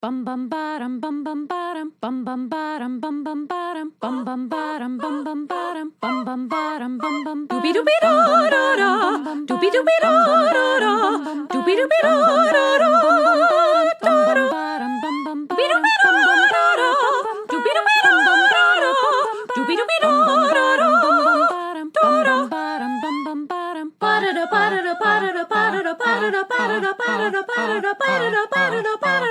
Bum bum bottom bum bum bottom bum bum bottom bum bum bottom bum bum bottom bum bum bottom bum bum bottom bum bum doobie doobie da da da doobie doobie da da da doobie doobie da da da bum bum bottom bum bum doobie doobie da da da doobie doobie da da da doobie doobie da da da bum bum bottom bum bum bottom ba da ba da ba da ba da ba da ba da ba da ba da ba da ba da ba da ba da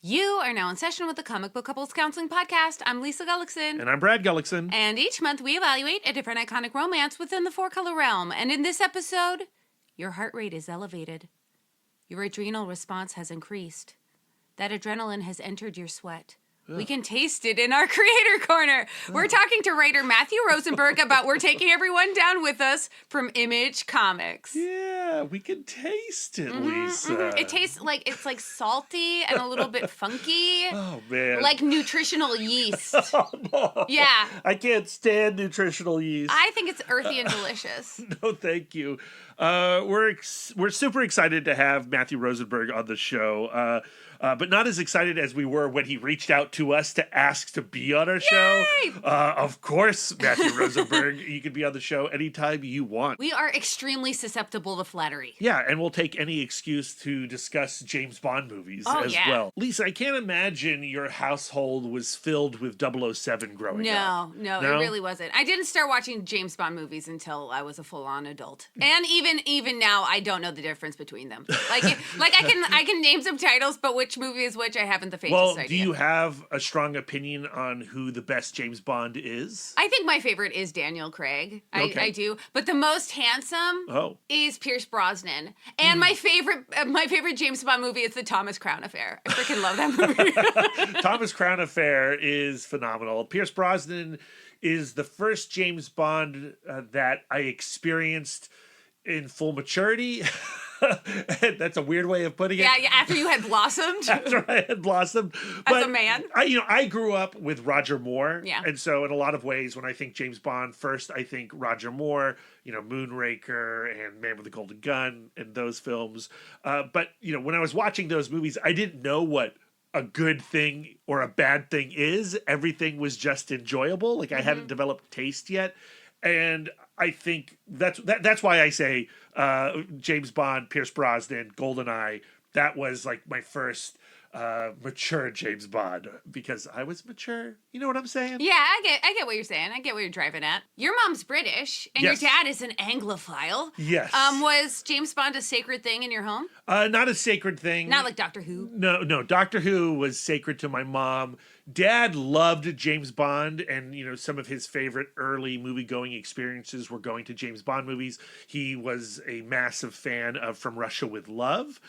You are now in session with the Comic Book Couples Counseling Podcast. I'm Lisa Gullickson. And I'm Brad Gullickson. And each month we evaluate a different iconic romance within the four-color realm. And in this episode, your heart rate is elevated. Your adrenal response has increased. That adrenaline has entered your sweat. We can taste it in our Creator Corner. We're talking to writer Matthew Rosenberg about We're Taking Everyone Down With Us from Image Comics. Yeah, we can taste it, Lisa. It tastes like it's like salty and a little bit funky. Oh, man. Like nutritional yeast. Oh, no. Yeah. I can't stand nutritional yeast. I think it's earthy and delicious. No, thank you. We're super excited to have Matthew Rosenberg on the show. But not as excited as we were when he reached out to us to ask to be on our show. Of course, Matthew Rosenberg, you can be on the show anytime you want. We are extremely susceptible to flattery. Yeah, and we'll take any excuse to discuss James Bond movies as well. Lisa, I can't imagine your household was filled with 007 growing up. No, it really wasn't. I didn't start watching James Bond movies until I was a full-on adult. And even now, I don't know the difference between them. Like I can name some titles, but which movie is which, I haven't the faintest idea. Well, do you have a strong opinion on who the best James Bond is? I think my favorite is Daniel Craig. I do. But the most handsome is Pierce Brosnan. And my favorite James Bond movie is The Thomas Crown Affair. I freaking love that movie. Thomas Crown Affair is phenomenal. Pierce Brosnan is the first James Bond that I experienced in full maturity. That's a weird way of putting it. Yeah, after you had blossomed. After I had blossomed. As a man. I grew up with Roger Moore. Yeah. And so in a lot of ways, when I think James Bond, first I think Roger Moore, Moonraker and Man with the Golden Gun and those films. But, when I was watching those movies, I didn't know what a good thing or a bad thing is. Everything was just enjoyable. Like I hadn't developed taste yet. And I think that's why I say James Bond, Pierce Brosnan, GoldenEye, that was like my first mature James Bond because I was mature. You know what I'm saying? Yeah, I get what you're saying. I get what you're driving at. Your mom's British and your dad is an Anglophile. Yes. Was James Bond a sacred thing in your home? Not a sacred thing. Not like Doctor Who? No. Doctor Who was sacred to my mom. Dad loved James Bond, and some of his favorite early movie-going experiences were going to James Bond movies. He was a massive fan of From Russia with Love.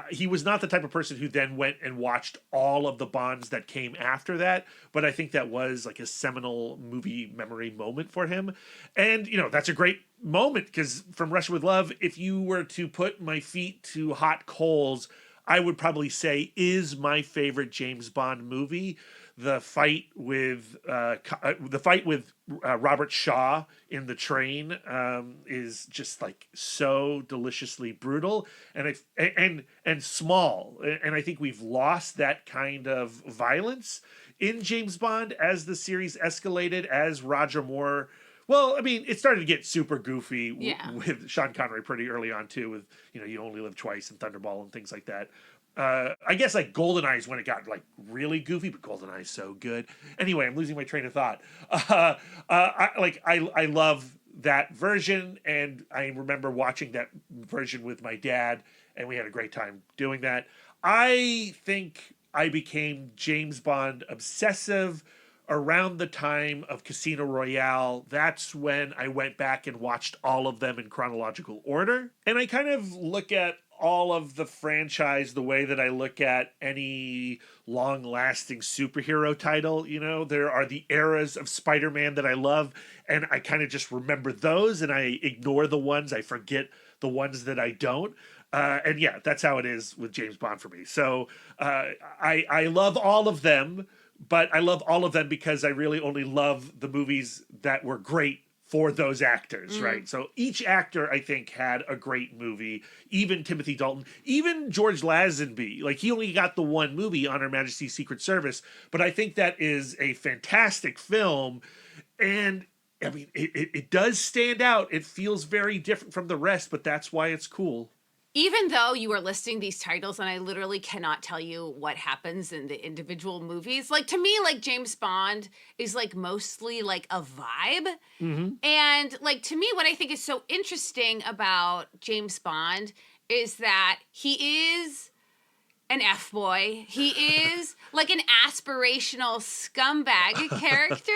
He was not the type of person who then went and watched all of the Bonds that came after that, but I think that was like a seminal movie memory moment for him. And, that's a great moment because From Russia with Love, if you were to put my feet to hot coals, I would probably say is my favorite James Bond movie. The fight with Robert Shaw in the train is just like so deliciously brutal and small, and I think we've lost that kind of violence in James Bond as the series escalated, as Roger Moore. Well, I mean, it started to get super goofy with Sean Connery pretty early on too, with You Only Live Twice and Thunderball and things like that. I guess like GoldenEye is when it got like really goofy, but GoldenEye is so good. Anyway, I'm losing my train of thought. I love that version, and I remember watching that version with my dad, and we had a great time doing that. I think I became James Bond obsessive around the time of Casino Royale. That's when I went back and watched all of them in chronological order. And I kind of look at all of the franchise the way that I look at any long-lasting superhero title. There are the eras of Spider-Man that I love, and I kind of just remember those, and I ignore the ones, I forget the ones that I don't. And yeah, that's how it is with James Bond for me. So I love all of them, but I love all of them because I really only love the movies that were great for those actors, right? So each actor, I think, had a great movie. Even Timothy Dalton, even George Lazenby. Like, he only got the one movie on Her Majesty's Secret Service, but I think that is a fantastic film. And I mean, it does stand out. It feels very different from the rest, but that's why it's cool. Even though you are listing these titles and I literally cannot tell you what happens in the individual movies, like, to me, like, James Bond is, like, mostly, like, a vibe. And, like, to me, what I think is so interesting about James Bond is that he is an F-boy. He is, like, an aspirational scumbag character,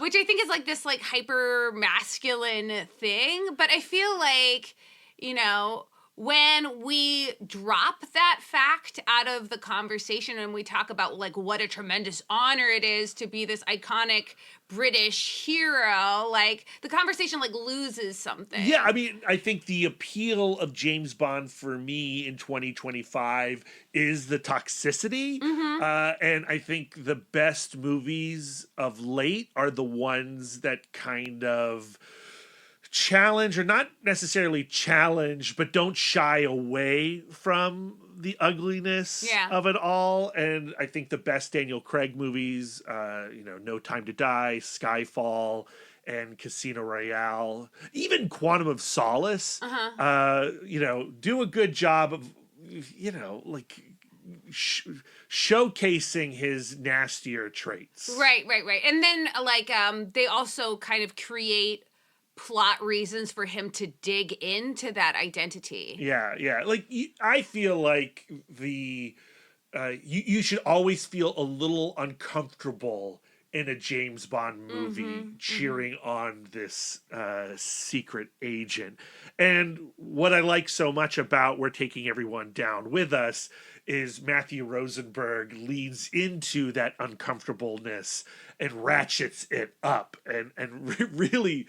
which I think is, like, this, like, hyper-masculine thing. But I feel like, you know, when we drop that fact out of the conversation and we talk about, like, what a tremendous honor it is to be this iconic British hero, like, the conversation, like, loses something. Yeah, I mean, I think the appeal of James Bond for me in 2025 is the toxicity. And I think the best movies of late are the ones that kind of challenge, or not necessarily challenge, but don't shy away from the ugliness of it all. And I think the best Daniel Craig movies, No Time to Die, Skyfall, and Casino Royale, even Quantum of Solace, do a good job of, like, showcasing his nastier traits. Right. And then, like, they also kind of create plot reasons for him to dig into that identity. Yeah. Like, I feel like you should always feel a little uncomfortable in a James Bond movie cheering on this secret agent. And what I like so much about We're Taking Everyone Down With Us is Matthew Rosenberg leads into that uncomfortableness and ratchets it up and really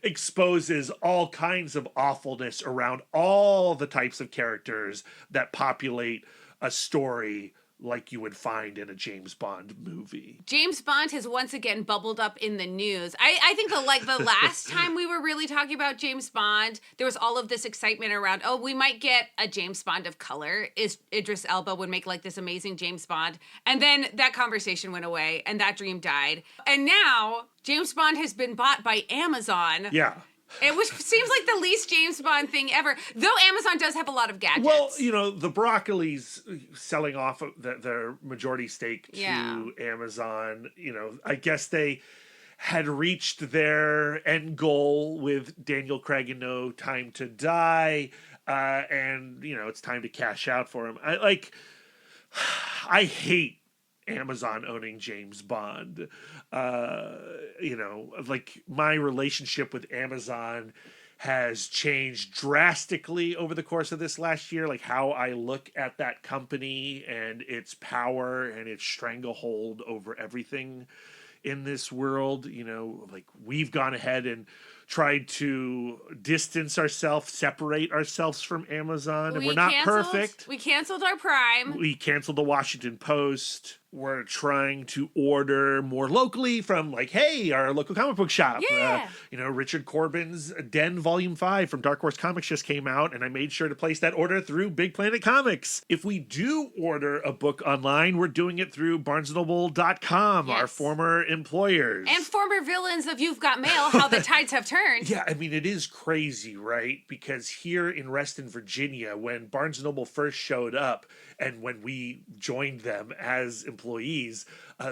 exposes all kinds of awfulness around all the types of characters that populate a story like you would find in a James Bond movie. James Bond has once again bubbled up in the news. I think the last time we were really talking about James Bond, there was all of this excitement around, we might get a James Bond of color. Idris Elba would make, like, this amazing James Bond. And then that conversation went away and that dream died. And now James Bond has been bought by Amazon. Yeah. Which seems like the least James Bond thing ever, though Amazon does have a lot of gadgets. Well, the Broccoli's selling off their majority stake to Amazon. I guess they had reached their end goal with Daniel Craig in No Time to Die, and it's time to cash out for him. I hate Amazon owning James Bond. Like, my relationship with Amazon has changed drastically over the course of this last year. Like, how I look at that company and its power and its stranglehold over everything in this world. Like, we've gone ahead and tried to distance ourselves, separate ourselves from Amazon, and we're not perfect. We canceled our Prime. We canceled the Washington Post. We're trying to order more locally from, like, our local comic book shop. Yeah. Richard Corbin's Den Volume 5 from Dark Horse Comics just came out, and I made sure to place that order through Big Planet Comics. If we do order a book online, we're doing it through BarnesandNoble.com, our former employers. And former villains of You've Got Mail, How the Tides Have Turned. Yeah, I mean, it is crazy, right? Because here in Reston, Virginia, when Barnes & Noble first showed up, and when we joined them as employees,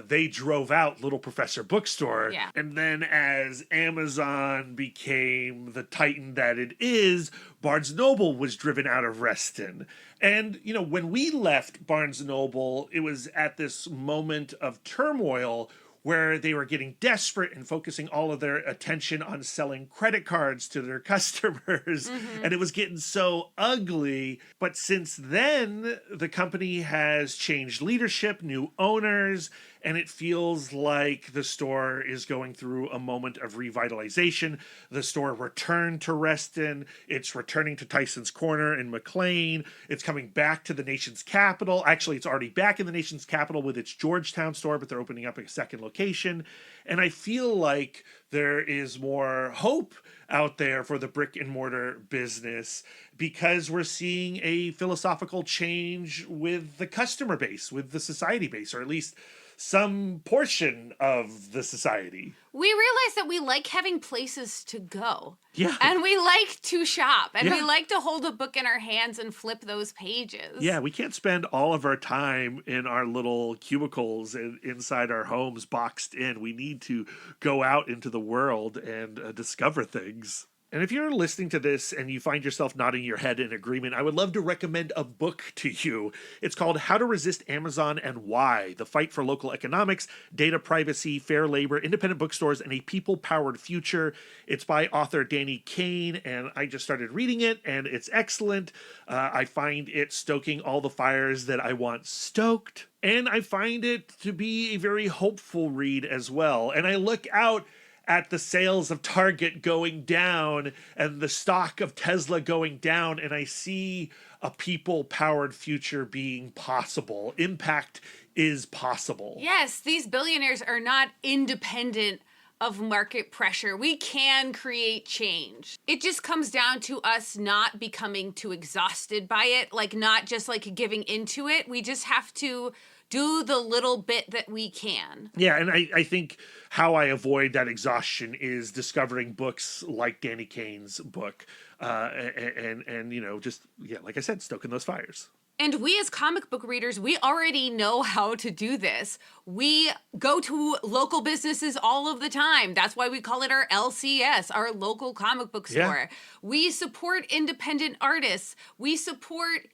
they drove out Little Professor Bookstore. Yeah. And then as Amazon became the titan that it is, Barnes & Noble was driven out of Reston. And, when we left Barnes & Noble, it was at this moment of turmoil where they were getting desperate and focusing all of their attention on selling credit cards to their customers. And it was getting so ugly. But since then, the company has changed leadership, new owners, and it feels like the store is going through a moment of revitalization. The store returned to Reston. It's returning to Tyson's Corner in McLean. It's coming back to the nation's capital. Actually, it's already back in the nation's capital with its Georgetown store, but they're opening up a second location. And I feel like there is more hope out there for the brick and mortar business because we're seeing a philosophical change with the customer base, with the society base, or at least some portion of the society. We realize that we like having places to go. Yeah. And we like to shop. And we Yeah. like to hold a book in our hands and flip those pages. Yeah, we can't spend all of our time in our little cubicles and inside our homes boxed in. We need to go out into the world and discover things. And if you're listening to this and you find yourself nodding your head in agreement, I would love to recommend a book to you. It's called How to Resist Amazon and Why: The Fight for Local Economics, Data Privacy, Fair Labor, Independent Bookstores, and a People-Powered Future. It's by author Danny Kane, and I just started reading it, and it's excellent. I find it stoking all the fires that I want stoked, and I find it to be a very hopeful read as well. And I look out at the sales of Target going down and the stock of Tesla going down, and I see a people-powered future being possible. Impact is possible. Yes, these billionaires are not independent of market pressure. We can create change. It just comes down to us not becoming too exhausted by it, like not just like giving into it. We just have to do the little bit that we can. Yeah, and I think how I avoid that exhaustion is discovering books like Danny Kane's book, and you know, just, yeah, like I said, stoking those fires. And we as comic book readers, we already know how to do this. We go to local businesses all of the time. That's why we call it our LCS, our local comic book store. Yeah. We support independent artists. We support,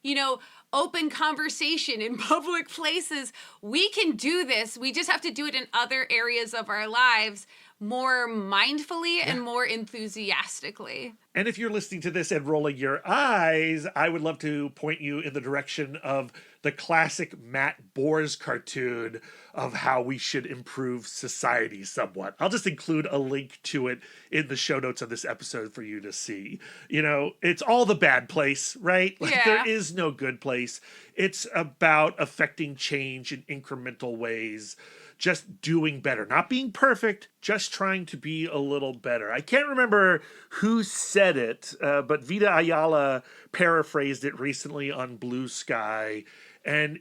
open conversation in public places. We can do this. We just have to do it in other areas of our lives more mindfully and more enthusiastically. And if you're listening to this and rolling your eyes, I would love to point you in the direction of the classic Matt Boers cartoon of how we should improve society somewhat. I'll just include a link to it in the show notes of this episode for you to see. It's all the bad place, right? Like, there is no good place. It's about affecting change in incremental ways. Just doing better, not being perfect, just trying to be a little better. I can't remember who said it, but Vita Ayala paraphrased it recently on Blue Sky. And,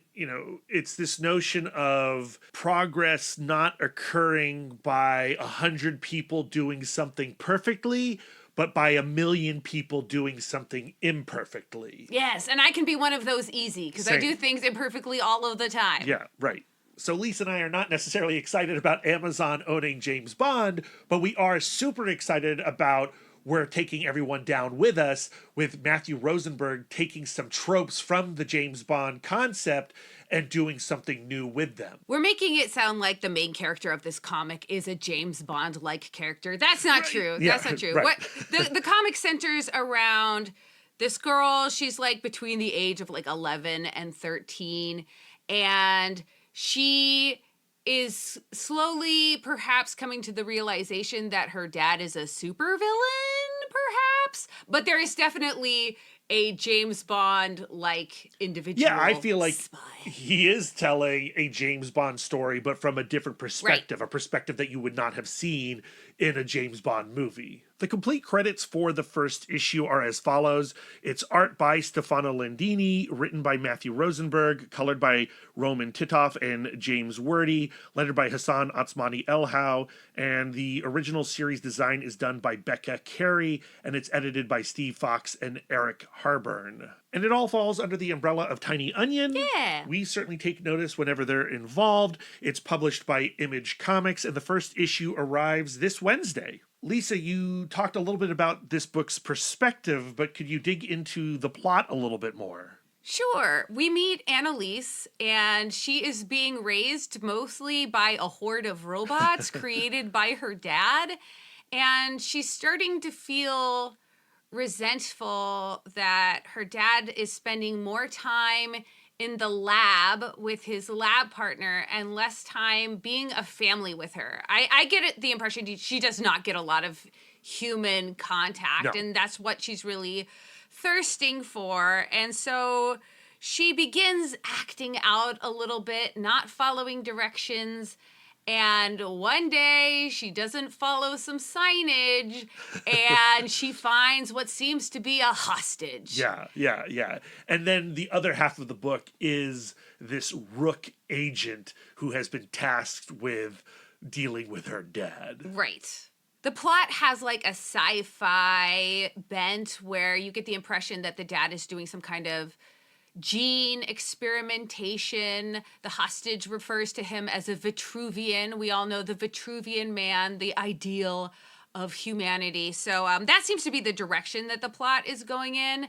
it's this notion of progress not occurring by 100 people doing something perfectly, but by 1 million people doing something imperfectly. Yes, and I can be one of those easy, because I do things imperfectly all of the time. Yeah, right. So Lisa and I are not necessarily excited about Amazon owning James Bond, but we are super excited about we're taking everyone down with us, with Matthew Rosenberg taking some tropes from the James Bond concept and doing something new with them. We're making it sound like the main character of this comic is a James Bond-like character. That's not true. Yeah, That's not true. right. The comic centers around this girl. She's like between the age of like 11 and 13, and she is slowly perhaps coming to the realization that her dad is a supervillain, perhaps. But there is definitely a James Bond-like individual. Yeah, I feel like spy. he is telling a James Bond story, but from a different perspective, a perspective that you would not have seen in a James Bond movie. The complete credits for the first issue are as follows. It's art by Stefano Landini, written by Matthew Rosenberg, colored by Roman Titov and James Wordie, lettered by Hassan Otsmane-Elhaou, and the original series design is done by Becca Carey, and it's edited by Steve Fox and Eric Harburn. And it all falls under the umbrella of Tiny Onion. Yeah. We certainly take notice whenever they're involved. It's published by Image Comics, and the first issue arrives this Wednesday. Lisa, you talked a little bit about this book's perspective, but could you dig into the plot a little bit more? Sure. We meet Annalise, and she is being raised mostly by a horde of robots created by her dad. And she's starting to feel resentful that her dad is spending more time in the lab with his lab partner and less time being a family with her. I get the impression she does not get a lot of human contact, No. and that's what she's really thirsting for. And so she begins acting out a little bit, not following directions. And one day she doesn't follow some signage and she finds what seems to be a hostage. Yeah. And then the other half of the book is this Rook agent who has been tasked with dealing with her dad. Right. The plot has like a sci-fi bent where you get the impression that the dad is doing some kind of gene experimentation. The hostage refers to him as a Vitruvian. We all know the Vitruvian man, the ideal of humanity. So that seems to be the direction that the plot is going in.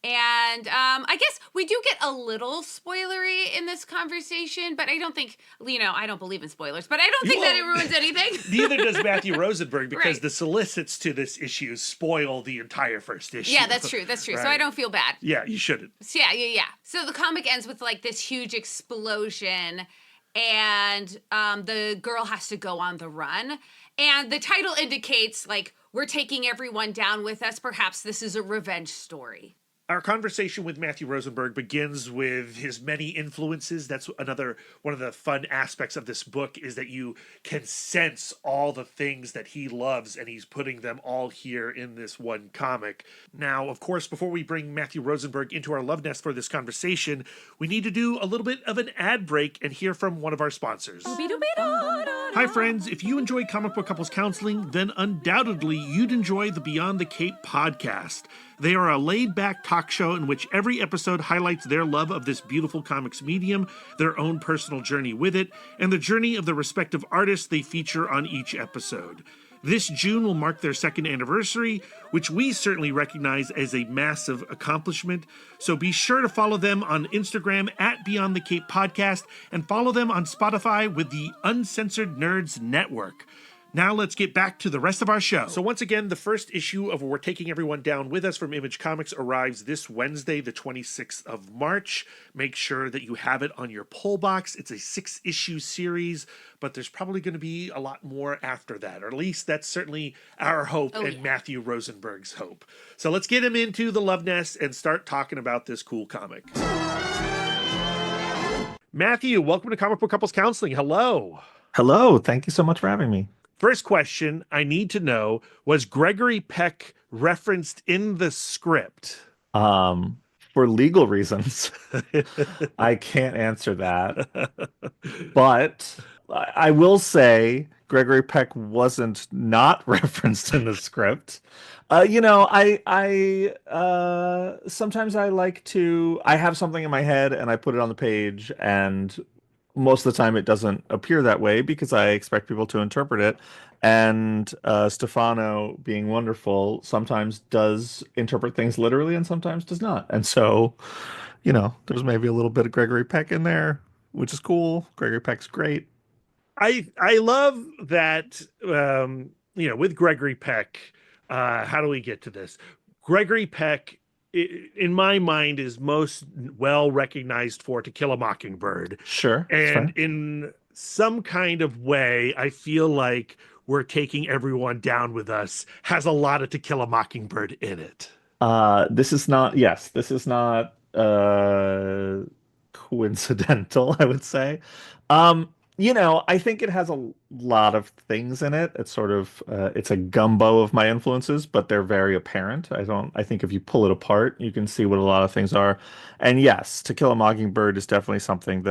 And I guess we do get a little spoilery in this conversation, but I don't think, I don't believe in spoilers, but I don't think that it ruins anything. Neither does Matthew Rosenberg, because Right. the solicits to this issue spoil the entire first issue. Yeah, that's true. Right. So I don't feel bad. Yeah, you shouldn't. So yeah. So the comic ends with like this huge explosion, and the girl has to go on the run. And the title indicates like, we're taking everyone down with us. Perhaps this is a revenge story. Our conversation with Matthew Rosenberg begins with his many influences. That's another one of the fun aspects of this book, is that you can sense all the things that he loves, and he's putting them all here in this one comic. Now, of course, before we bring Matthew Rosenberg into our love nest for this conversation, we need to do a little bit of an ad break and hear from one of our sponsors. Hi, friends. If you enjoy comic book couples counseling, then undoubtedly you'd enjoy the Beyond the Cape podcast. They are a laid-back talk show in which every episode highlights their love of this beautiful comics medium, their own personal journey with it, and the journey of the respective artists they feature on each episode. This June will mark their second anniversary, which we certainly recognize as a massive accomplishment. So be sure to follow them on Instagram at Beyond the Cape Podcast, and follow them on Spotify with the Uncensored Nerds Network. Now let's get back to the rest of our show. So once again, the first issue of We're Taking Everyone Down With Us from Image Comics arrives this Wednesday, the 26th of March. Make sure that you have it on your pull box. It's a 6-issue series, but there's probably going to be a lot more after that, or at least that's certainly our hope and Matthew Rosenberg's hope. So let's get him into the Love Nest and start talking about this cool comic. Matthew, welcome to Comic Book Couples Counseling. Hello. Hello. Thank you so much for having me. First question I need to know, was Gregory Peck referenced in the script? For legal reasons, I can't answer that. But I will say Gregory Peck wasn't not referenced in the script. I sometimes I have something in my head and I put it on the page, and most of the time it doesn't appear that way because I expect people to interpret it. And Stefano, being wonderful, sometimes does interpret things literally and sometimes does not. And so, there's maybe a little bit of Gregory Peck in there, which is cool. Gregory Peck's great. I love that, with Gregory Peck, how do we get to this? Gregory Peck, in my mind, is most well recognized for To Kill a Mockingbird. Sure. And in some kind of way, I feel like We're Taking Everyone Down With Us has a lot of To Kill a Mockingbird in it. This is not coincidental, I would say. I think it has a lot of things in it. It's sort of it's a gumbo of my influences, but they're very apparent. I think if you pull it apart, you can see what a lot of things are. And yes, To Kill a Mockingbird is definitely something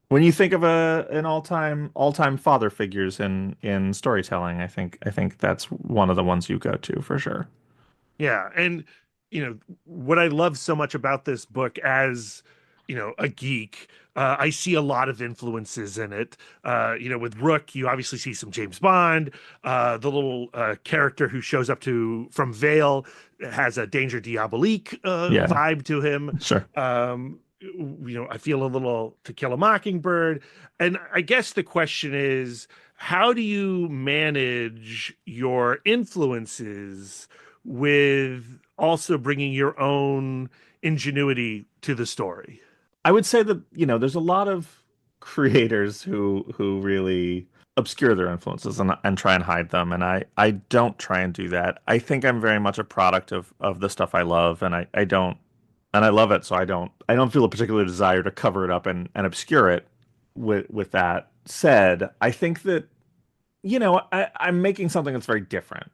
when you think of an all-time father figures in storytelling, I think that's one of the ones you go to for sure. Yeah, and what I love so much about this book as a geek, I see a lot of influences in it. With Rook, you obviously see some James Bond. The little character who shows up from Vale has a Danger Diabolique vibe to him. Sure. I feel a little To Kill a Mockingbird. And I guess the question is, how do you manage your influences with also bringing your own ingenuity to the story. I would say that, there's a lot of creators who really obscure their influences and try and hide them. And I don't try and do that. I think I'm very much a product of the stuff I love, and I don't and I love it, so I don't feel a particular desire to cover it up and obscure it. With that said, I think that I'm making something that's very different.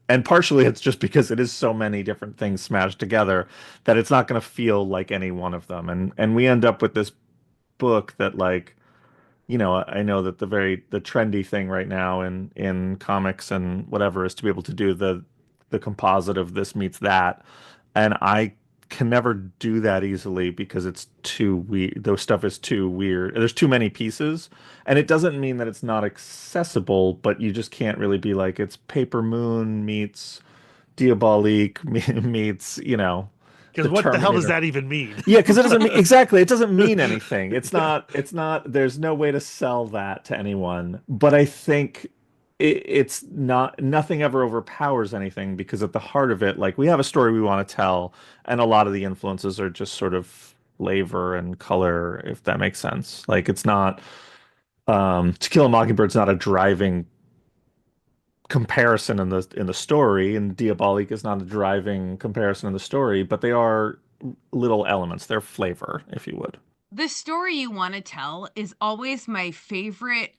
And partially it's just because it is so many different things smashed together that it's not going to feel like any one of them. And we end up with this book that, like, I know that the trendy thing right now in comics and whatever is to be able to do the composite of this meets that. And I can never do that easily because it's too weird. Those stuff is too weird. There's too many pieces, and it doesn't mean that it's not accessible, but you just can't really be like it's Paper Moon meets Diabolique meets, Because the what the hell does Terminator. that even mean? Yeah, because it doesn't mean exactly. It doesn't mean anything. It's not. There's no way to sell that to anyone. But I think it's not. Nothing ever overpowers anything because at the heart of it, like, we have a story we want to tell, and a lot of the influences are just sort of flavor and color, if that makes sense. Like, it's not. To Kill a Mockingbird's not a driving comparison in the story, and Diabolique is not a driving comparison in the story, but they are little elements. They're flavor, if you would. The story you want to tell is always my favorite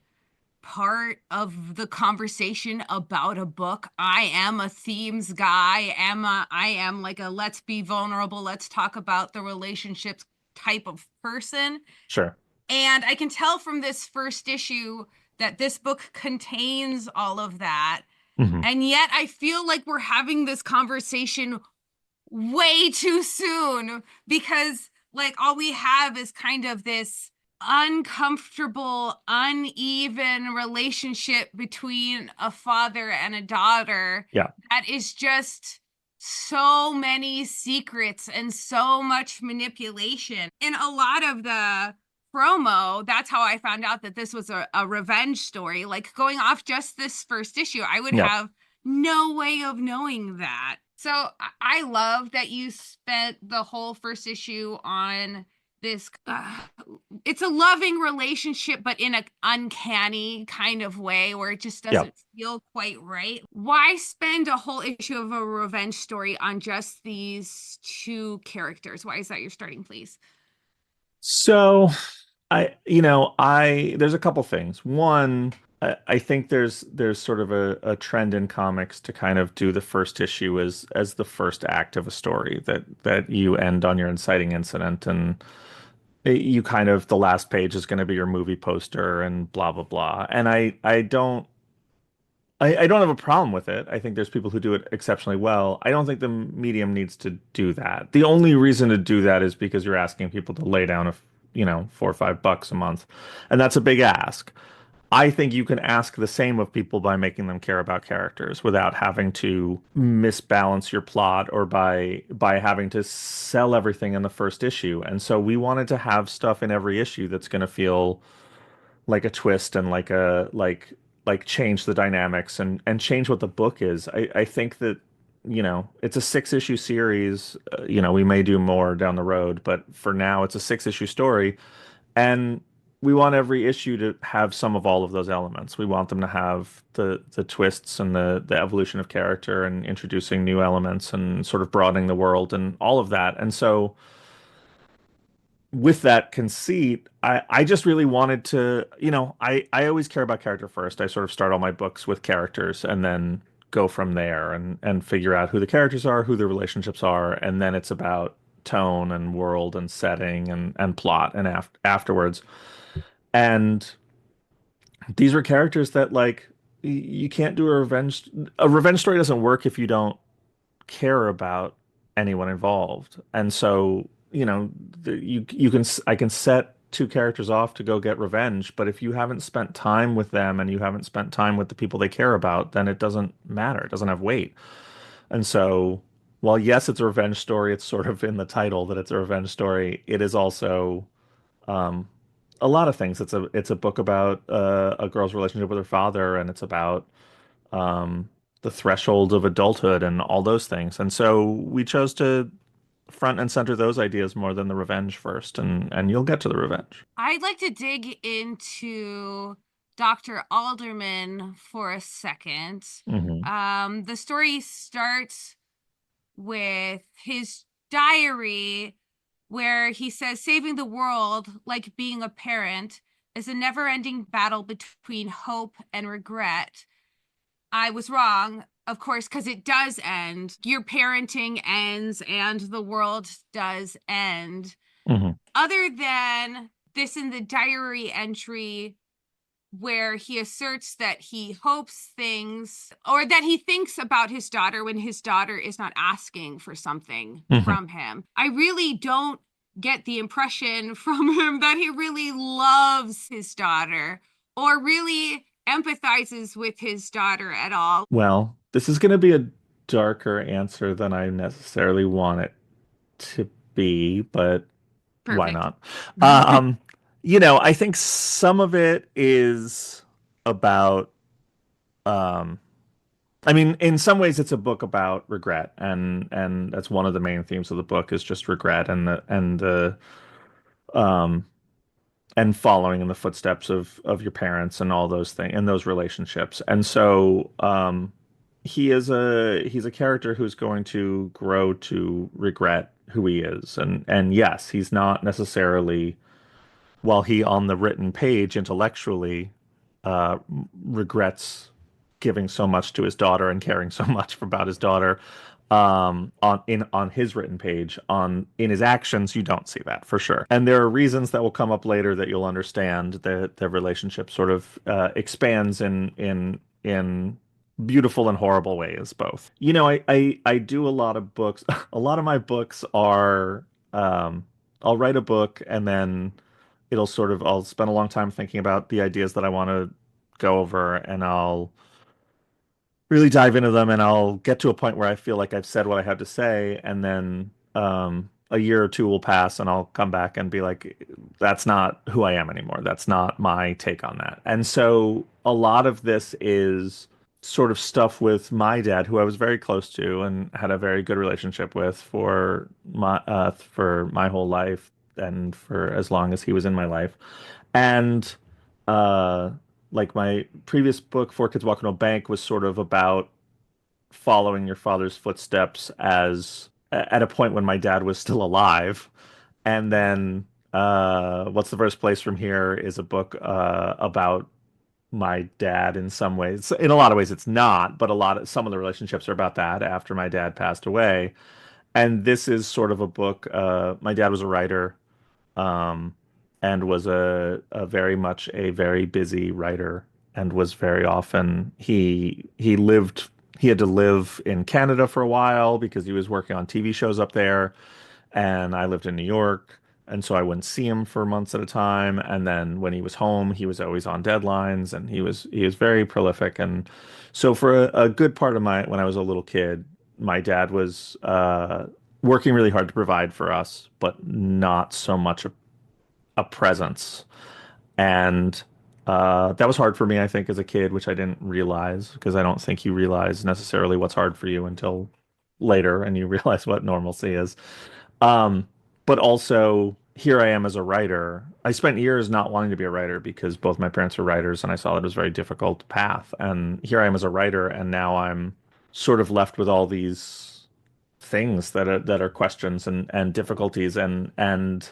part of the conversation about a book. I am a themes guy. I am like a let's be vulnerable, let's talk about the relationships type of person. Sure. And I can tell from this first issue that this book contains all of that. Hmm. And yet I feel like we're having this conversation way too soon because, like, all we have is kind of this uncomfortable, uneven relationship between a father and a daughter Yeah. that is just so many secrets and so much manipulation. In a lot of the promo, that's how I found out that this was a revenge story. Like, going off just this first issue, I would Yeah. have no way of knowing that. So I love that you spent the whole first issue on this. It's a loving relationship, but in an uncanny kind of way where it just Yeah. doesn't feel quite right. Why spend a whole issue of a revenge story on just these two characters? Why is that your starting place? So there's a couple things. One, I think there's sort of a trend in comics to kind of do the first issue as the first act of a story that you end on your inciting incident, and you kind of the last page is going to be your movie poster and blah blah blah. And I don't have a problem with it. I think there's people who do it exceptionally well. I don't think the medium needs to do that. The only reason to do that is because you're asking people to lay down $4 or $5 a month, and that's a big ask. I think you can ask the same of people by making them care about characters without having to misbalance your plot or by having to sell everything in the first issue. And so we wanted to have stuff in every issue that's going to feel like a twist and like change the dynamics and change what the book is. I think that it's a 6 issue series. We may do more down the road, but for now it's a 6 issue story, and we want every issue to have some of all of those elements. We want them to have the twists and the evolution of character and introducing new elements and sort of broadening the world and all of that. And so with that conceit, I just really wanted to, I always care about character first. I sort of start all my books with characters and then go from there and figure out who the characters are, who the relationships are, and then it's about tone and world and setting and plot and afterwards. And these were characters that, like, you can't do a revenge story doesn't work if you don't care about anyone involved. And so, you can I can set two characters off to go get revenge, but if you haven't spent time with them and you haven't spent time with the people they care about, then it doesn't matter. It doesn't have weight. And so, while yes, it's a revenge story, it's sort of in the title that it's a revenge story. It is also um, a lot of things. It's a book about a girl's relationship with her father, and it's about um, the threshold of adulthood and all those things. And so we chose to front and center those ideas more than the revenge first, and you'll get to the revenge. I'd like to dig into Dr. Alderman for a second. The story starts with his diary where he says, saving the world, like being a parent, is a never-ending battle between hope and regret. I was wrong, of course, because it does end. Your parenting ends and the world does end. Other than this in the diary entry where he asserts that he hopes things, or that he thinks about his daughter when his daughter is not asking for something from him, I really don't get the impression from him that he really loves his daughter or really empathizes with his daughter at all. Well, this is going to be a darker answer than I necessarily want it to be, but why Perfect. not? I think some of it is about, I mean, in some ways it's a book about regret, and that's one of the main themes of the book is just regret um and following in the footsteps of your parents and all those things and those relationships. And so he's a character who's going to grow to regret who he is. And yes, he's not necessarily, while he on the written page intellectually regrets giving so much to his daughter and caring so much about his daughter, on his written page, on in his actions you don't see that for sure. And there are reasons that will come up later that you'll understand that their relationship sort of expands in beautiful and horrible ways both. I do a lot of books. A lot of my books are, I'll write a book and then I'll spend a long time thinking about the ideas that I want to go over, and I'll really dive into them, and I'll get to a point where I feel like I've said what I have to say, and then a year or two will pass and I'll come back and be like, that's not who I am anymore. That's not my take on that. And so a lot of this is sort of stuff with my dad, who I was very close to and had a very good relationship with for my whole life and for as long as he was in my life. And uh like my previous book, Four Kids Walking to a Bank, was sort of about following your father's footsteps as at a point when my dad was still alive. And then What's the First Place from Here is a book about my dad in some ways. In a lot of ways it's not, but some of the relationships are about that after my dad passed away. And this is sort of a book. My dad was a writer, um, and was a very much a very busy writer, and was very often he had to live in Canada for a while because he was working on TV shows up there, and I lived in New York, and so I wouldn't see him for months at a time. And then when he was home, he was always on deadlines, and he was very prolific. And so for a good part of my when I was a little kid, my dad was working really hard to provide for us, but not so much a presence. And that was hard for me, I think, as a kid, which I didn't realize, because I don't think you realize necessarily what's hard for you until later and you realize what normalcy is. Um, but also, here I am as a writer. I spent years not wanting to be a writer because both my parents were writers, and I saw that it was a very difficult path. And here I am as a writer, and now I'm sort of left with all these things that are questions and difficulties, and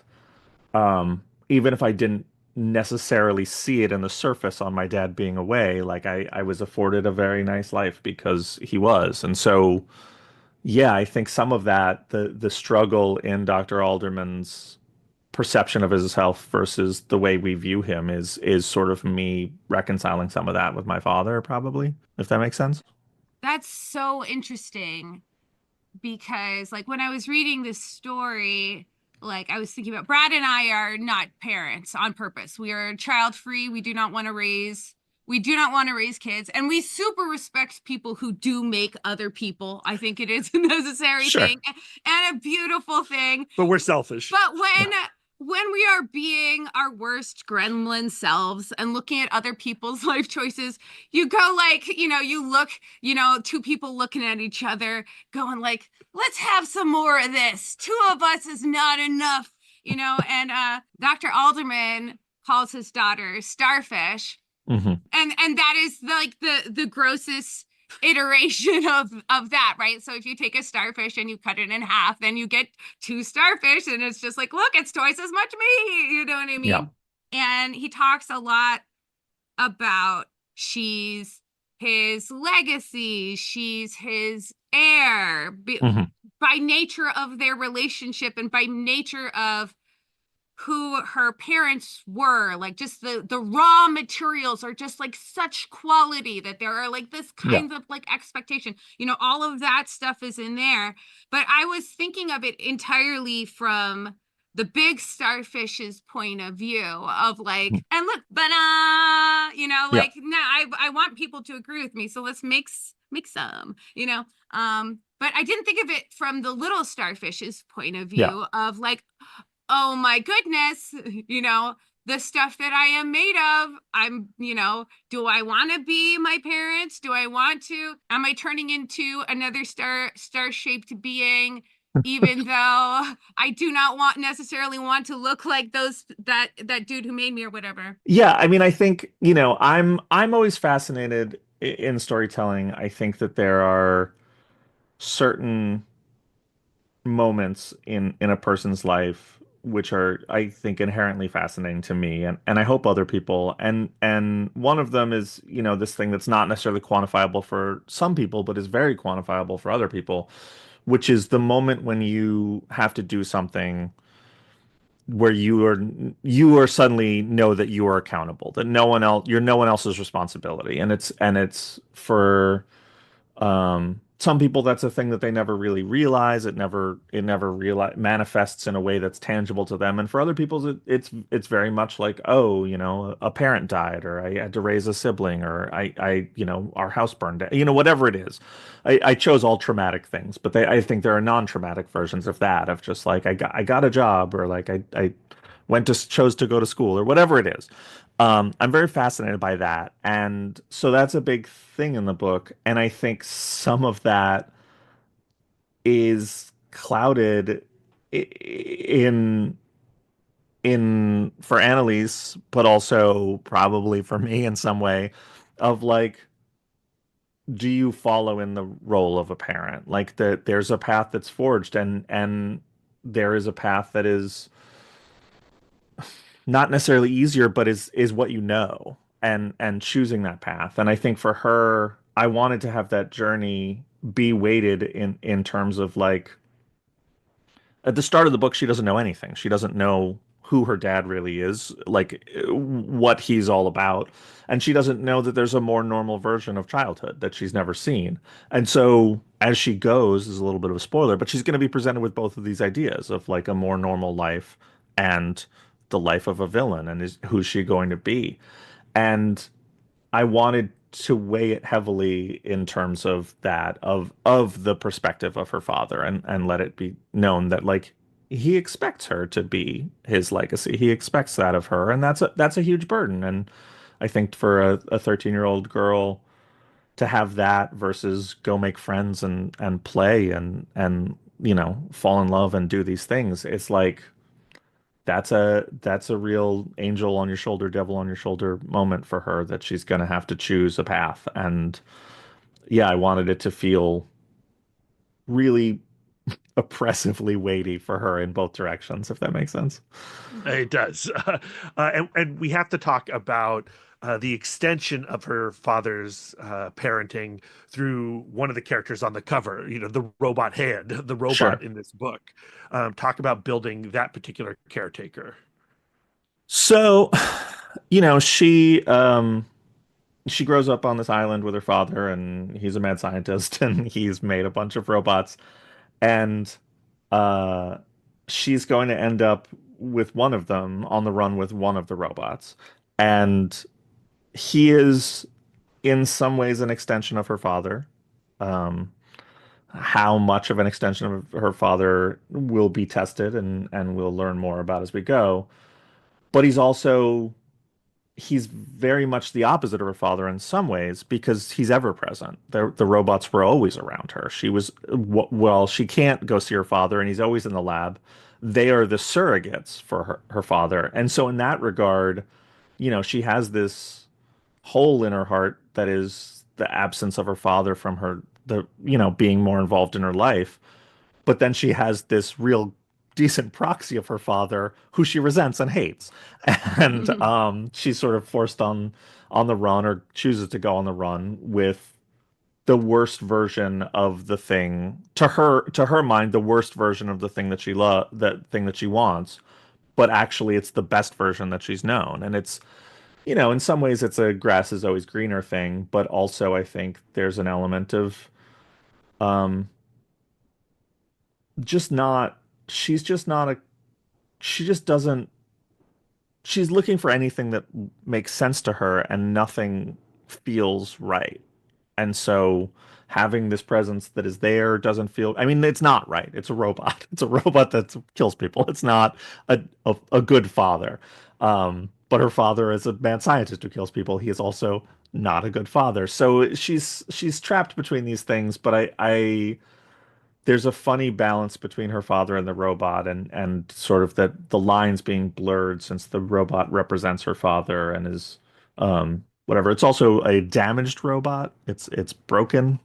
even if I didn't necessarily see it in the surface on my dad being away, like I was afforded a very nice life because he was. And so, yeah, I think some of that, the struggle in Dr. Alderman's perception of his health versus the way we view him is sort of me reconciling some of that with my father, probably, if that makes sense. That's so interesting because, like, when I was reading this story, like, I was thinking about Brad and I are not parents on purpose. We are child free. We do not want to raise kids, and we super respect people who do make other people. I think it is a necessary Sure. thing and a beautiful thing. But we're selfish. But when when we are being our worst gremlin selves and looking at other people's life choices, you go like, you look, two people looking at each other, going like, let's have some more of this. Two of us is not enough, and Dr. Alderman calls his daughter Starfish. Hmm. And that is like the grossest iteration of that, right? So if you take a starfish and you cut it in half, then you get two starfish, and it's just like, look, it's twice as much me. You know what I Yeah. mean? And he talks a lot about she's his legacy, she's his heir Hmm. by nature of their relationship and by nature of who her parents were. Like, just the raw materials are just like such quality that there are like this Yeah. kind of like expectation, all of that stuff is in there. But I was thinking of it entirely from the big starfish's point of view of like, and look, but Yeah. like, nah, I want people to agree with me, so let's make some, but I didn't think of it from the little starfish's point of Yeah. view of like, oh my goodness, the stuff that I am made of. Do I want to be my parents? Am I turning into another star-shaped being? Even though I do not necessarily want to look like that dude who made me or whatever. Yeah, I mean, I think, I'm always fascinated in storytelling. I think that there are certain moments in a person's life which are, I think, inherently fascinating to me, and I hope other people. And one of them is, this thing that's not necessarily quantifiable for some people, but is very quantifiable for other people, which is the moment when you have to do something where you are suddenly know that you are accountable, that you're no one else's responsibility. And it's for some people, that's a thing that they never really realize. It never manifests in a way that's tangible to them. And for other people, it's very much like, oh, a parent died, or I had to raise a sibling, or our house burned down, whatever it is. I chose all traumatic things, but I think there are non-traumatic versions of that, of just like, I got a job, or like I chose to go to school, or whatever it is. I'm very fascinated by that. And so that's a big thing in the book. And I think some of that is clouded in for Annalise, but also probably for me in some way, of like, do you follow in the role of a parent? Like, there's a path that's forged, and there is a path that is not necessarily easier, but is what you know, and choosing that path. And I think for her, I wanted to have that journey be weighted in terms of like, at the start of the book, she doesn't know anything. She doesn't know who her dad really is, like what he's all about. And she doesn't know that there's a more normal version of childhood that she's never seen. And so as she goes, is a little bit of a spoiler, but she's going to be presented with both of these ideas of like a more normal life and the life of a villain, and who's she going to be? And I wanted to weigh it heavily in terms of that, of the perspective of her father, and let it be known that like, he expects her to be his legacy. He expects that of her, and that's a huge burden. And I think for a 13-year-old girl to have that versus go make friends and play and fall in love and do these things, it's like, that's a real angel on your shoulder, devil on your shoulder moment for her, that she's going to have to choose a path. And yeah, I wanted it to feel really oppressively weighty for her in both directions, if that makes sense. It does. And we have to talk about the extension of her father's parenting through one of the characters on the cover, the robot hand, the Sure. robot in this book. Talk about building that particular caretaker. So, she grows up on this island with her father, and he's a mad scientist, and he's made a bunch of robots. And uh, she's going to end up with one of them, on the run with one of the robots. And he is, in some ways, an extension of her father. Um, how much of an extension of her father will be tested and we'll learn more about as we go. But he's very much the opposite of her father in some ways because he's ever present. The robots were always around her. Well, she can't go see her father, and he's always in the lab. They are the surrogates for her father. And so, in that regard, she has this hole in her heart that is the absence of her father from being more involved in her life. But then she has this real decent proxy of her father who she resents and hates. And she's sort of forced on the run or chooses to go on the run with the worst version of the thing to her mind, the worst version of the thing that that thing that she wants, but actually it's the best version that she's known. And it's, in some ways it's a grass is always greener thing, but also I think there's an element of um just not she's just not a she just doesn't she's looking for anything that makes sense to her and nothing feels right. And so having this presence that is there doesn't feel, I mean, it's not right. It's a robot. It's a robot that kills people. It's not a good father. But her father is a mad scientist who kills people. He is also not a good father. So she's trapped between these things, but I there's a funny balance between her father and the robot and sort of that the lines being blurred since the robot represents her father and is whatever. It's also a damaged robot. It's broken.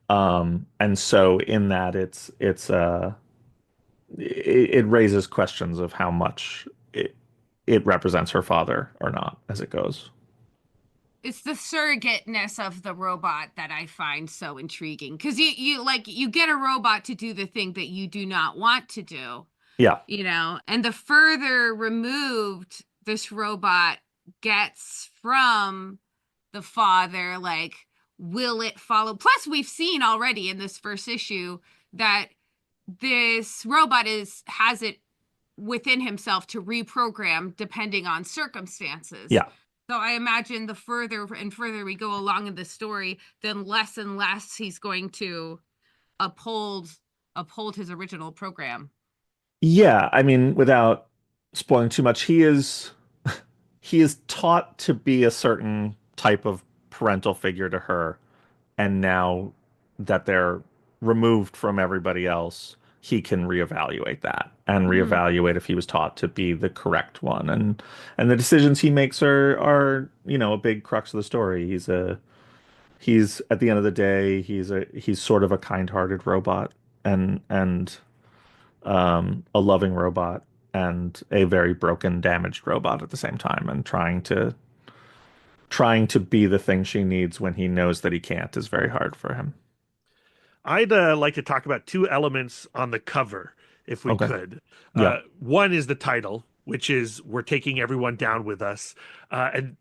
And so in that it raises questions of how much it represents her father or not as it goes. It's the surrogateness of the robot that I find so intriguing because you get a robot to do the thing that you do not want to do, Yeah. and the further removed this robot gets from the father, like, will it follow? Plus, we've seen already in this first issue that this robot has it within himself to reprogram depending on circumstances. Yeah. So I imagine the further and further we go along in the story, then less and less he's going to uphold his original program. Yeah, I mean, without spoiling too much, he is taught to be a certain type of parental figure to her, and now that they're removed from everybody else, he can reevaluate that and Mm. reevaluate if he was taught to be the correct one. And the decisions he makes are, a big crux of the story. He's at the end of the day, he's sort of a kind-hearted robot and a loving robot and a very broken, damaged robot at the same time, and trying to be the thing she needs when he knows that he can't is very hard for him. I'd like to talk about two elements on the cover, if we Okay. could. Yeah. One is the title, which is "We're taking everyone down with us," and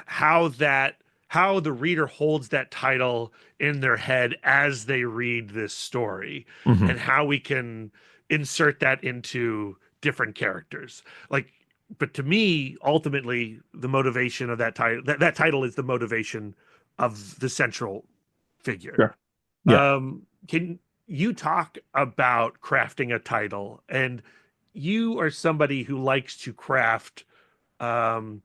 how the reader holds that title in their head as they read this story, Hmm. and how we can insert that into different characters. Like, but to me, ultimately, the motivation of that title that title is the motivation of the central figure. Sure. Yeah. Can you talk about crafting a title? And you are somebody who likes to craft, um,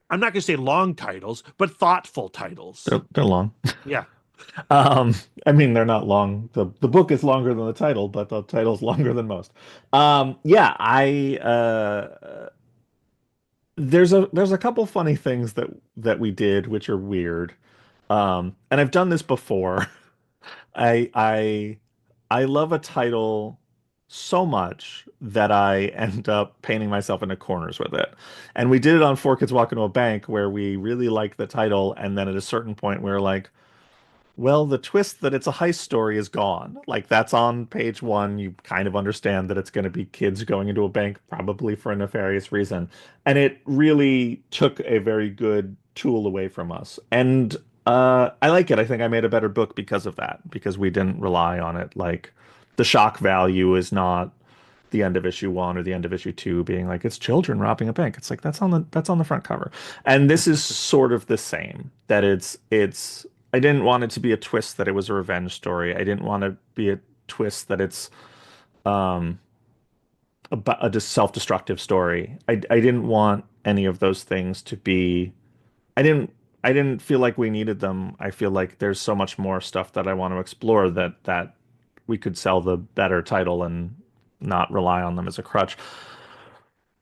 I'm not going to say long titles, but thoughtful titles. They're long. Yeah. Um, I mean, they're not long. The book is longer than the title, but the title's longer than most. Yeah, I there's a couple funny things that we did which are weird. And I've done this before. I I I love a title so much that I end up painting myself into corners with it. And we did it on Four Kids Walk Into a Bank where we really liked the title, and then at a certain point we are like, well, the twist that it's a heist story is gone. Like that's on page one. You kind of understand that it's going to be kids going into a bank, probably for a nefarious reason. And it really took a very good tool away from us. And I like it. I think I made a better book because of that, because we didn't rely on it. Like the shock value is not the end of issue one or the end of issue two being like it's children robbing a bank. It's like that's on the front cover. And this is sort of the same. That it's I didn't want it to be a twist that it was a revenge story. I didn't want to be twist that it's um a self-destructive story. I didn't want any of those things to be. I didn't I didn't feel like we needed them. I feel like there's so much more stuff that I want to explore that we could sell the better title and not rely on them as a crutch.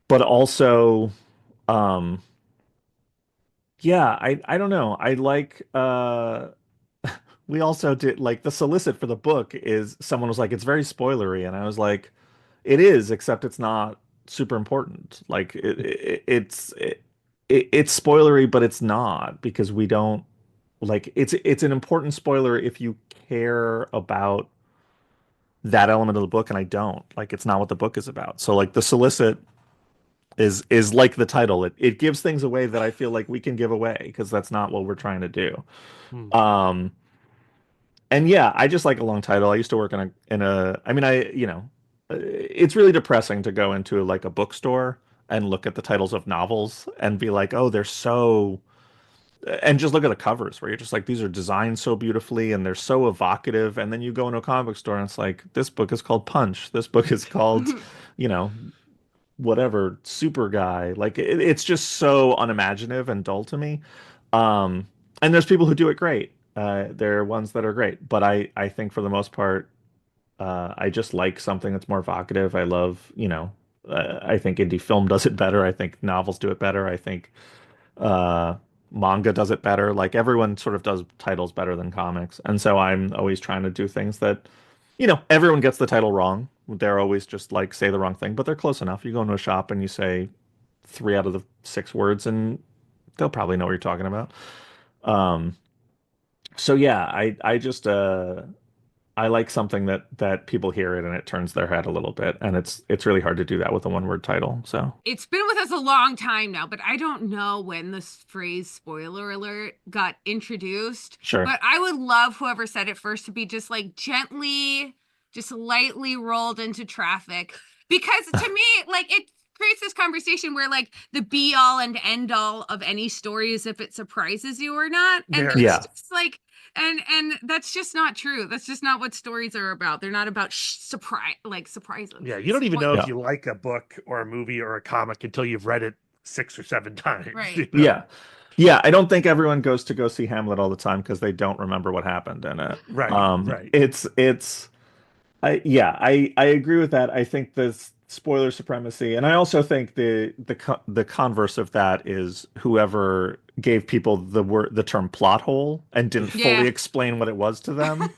But also, um, yeah, I don't know. I like we also did like the solicit for the book is someone was like, it's very spoilery, and I was like, it is, except it's not super important. Like it's spoilery, but it's not because we don't like it's an important spoiler if you care about that element of the book, and I don't. Like it's not what the book is about. So like the solicit is like the title. It gives things away that I feel like we can give away because that's not what we're trying to do. Hmm. Um and yeah, I just like a long title. I used to work I mean it's really depressing to go into like a bookstore and look at the titles of novels and be like, "Oh, they're so," and just look at the covers where you're just like, these are designed so beautifully and they're so evocative. And then you go into a comic book store and it's like, this book is called Punch. This book is called, you know, whatever, Super Guy. Like it's just so unimaginative and dull to me. And there's people who do it great. There are ones that are great, but I think for the most part, I just like something that's more evocative. I love, I think indie film does it better. I think novels do it better. I think uh, manga does it better. Like everyone sort of does titles better than comics. And so I'm always trying to do things that, everyone gets the title wrong. They're always just like say the wrong thing, but they're close enough. You go into a shop and you say three out of the six words and they'll probably know what you're talking about. Um, so yeah, I just I like something that people hear it and it turns their head a little bit, and it's really hard to do that with a one word title. So It's been with us a long time now, but I don't know when this phrase spoiler alert got introduced. sure. But I would love whoever said it first to be just like gently, just lightly rolled into traffic. Because to me, like it creates this conversation where like the be all and end all of any story is if it surprises you or not. And Very. that's Yeah. just like and that's just not true. That's just not what stories are about. They're not about surprise. Yeah, you don't even know if Yeah. you like a book or a movie or a comic until you've read it 6 or 7 times. Right. Yeah. Yeah, I don't think everyone goes to go see Hamlet all the time because they don't remember what happened in it. Right, right. It's I agree with that. I think this spoiler supremacy, and I also think the converse of that is whoever gave people the term plot hole and didn't fully Yeah. explain what it was to them.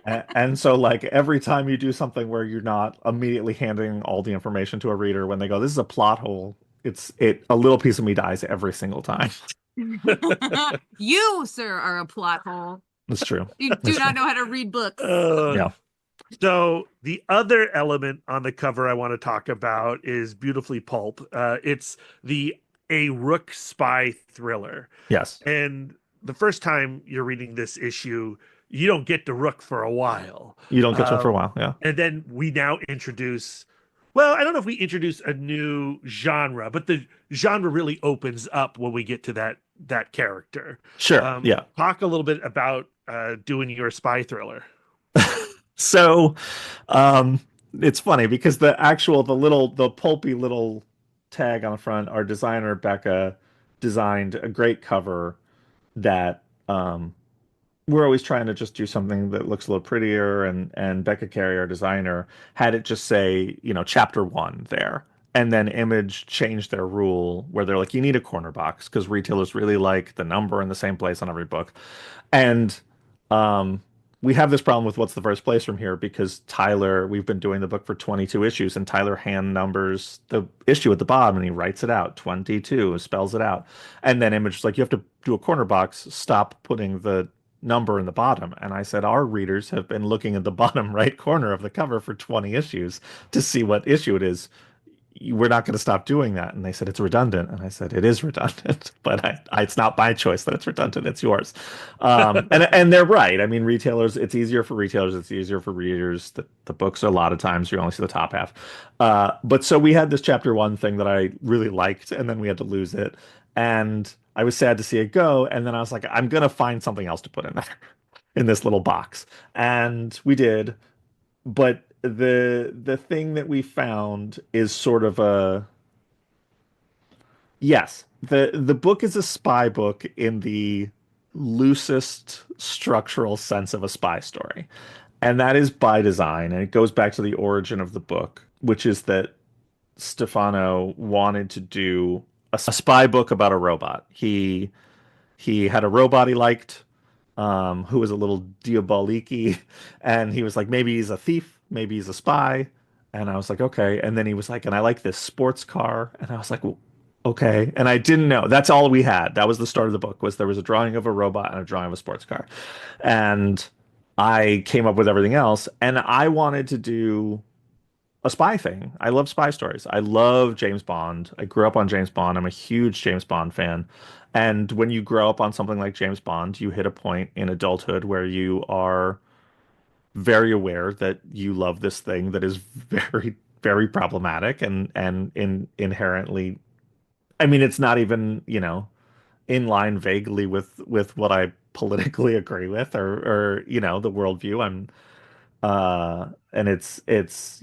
And so like every time you do something where you're not immediately handing all the information to a reader when they go, this is a plot hole, a little piece of me dies every single time. You, sir, are a plot hole. That's true. You do That's not true. know how to read books. Yeah. So the other element on the cover I want to talk about is beautifully pulp. It's the a Rook spy thriller. Yes. And the first time you're reading this issue, you don't get the Rook for a while. You don't get to it for a while. Yeah. And then we now introduce, well, I don't know if we introduce a new genre, but the genre really opens up when we get to that character. Sure. Yeah. Talk a little bit about doing your spy thriller. So, it's funny because the pulpy little tag on the front, our designer Becca designed a great cover that we're always trying to just do something that looks a little prettier, and Becca Carey, our designer, had it just say, chapter one there. And then Image changed their rule where they're like, you need a corner box because retailers really like the number in the same place on every book. And we have this problem with what's the first place from here because we've been doing the book for 22 issues, and Tyler hand numbers the issue at the bottom and he writes it out, 22, spells it out. And then Image is like, you have to do a corner box, stop putting the number in the bottom. And I said, our readers have been looking at the bottom right corner of the cover for 20 issues to see what issue it is. We're not going to stop doing that. And they said, it's redundant. And I said, it is redundant, but it's not my choice that it's redundant. It's yours. And they're right. I mean, retailers, it's easier for retailers. It's easier for readers. The books, a lot of times you only see the top half. But so we had this chapter one thing that I really liked, and then we had to lose it. And I was sad to see it go. And then I was like, I'm going to find something else to put in there in this little box. And we did. but the thing that we found is sort of a yes, the book is a spy book in the loosest structural sense of a spy story. And that is by design. And it goes back to the origin of the book, which is that Stefano wanted to do a spy book about a robot. He had a robot he liked, who was a little diaboliki, and he was like, maybe he's a thief, maybe he's a spy. And I was like, okay. And then he was like, and I like this sports car. And I was like, well, okay. And I didn't know. That's all we had. That was the start of the book, was there was a drawing of a robot and a drawing of a sports car. And I came up with everything else. And I wanted to do a spy thing. I love spy stories. I love James Bond. I grew up on James Bond. I'm a huge James Bond fan. And when you grow up on something like James Bond, you hit a point in adulthood where you are very aware that you love this thing that is very, very problematic and inherently, I mean, it's not even, in line vaguely with what I politically agree with or the worldview I'm and it's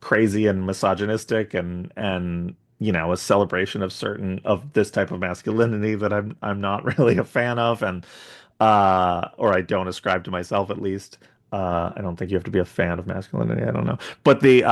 crazy and misogynistic and a celebration of certain of this type of masculinity that I'm not really a fan of and or I don't ascribe to myself at least. I don't think you have to be a fan of masculinity. I don't know. But the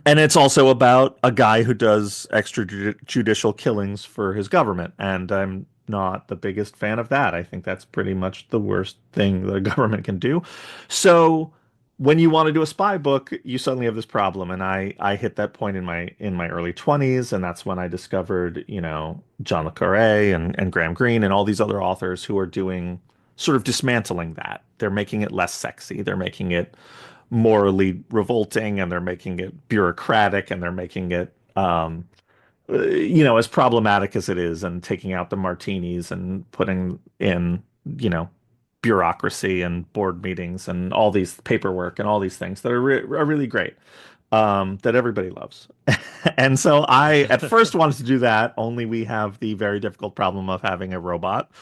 and it's also about a guy who does extrajudicial killings for his government, and I'm not the biggest fan of that. I think that's pretty much the worst thing the government can do. So when you want to do a spy book, you suddenly have this problem, and I hit that point in my early 20s, and that's when I discovered, John le Carré and Graham Greene and all these other authors who are doing sort of dismantling that. They're making it less sexy. They're making it morally revolting and they're making it bureaucratic and they're making it as problematic as it is and taking out the martinis and putting in bureaucracy and board meetings and all these paperwork and all these things that are really great, that everybody loves. And so I at first wanted to do that, only we have the very difficult problem of having a robot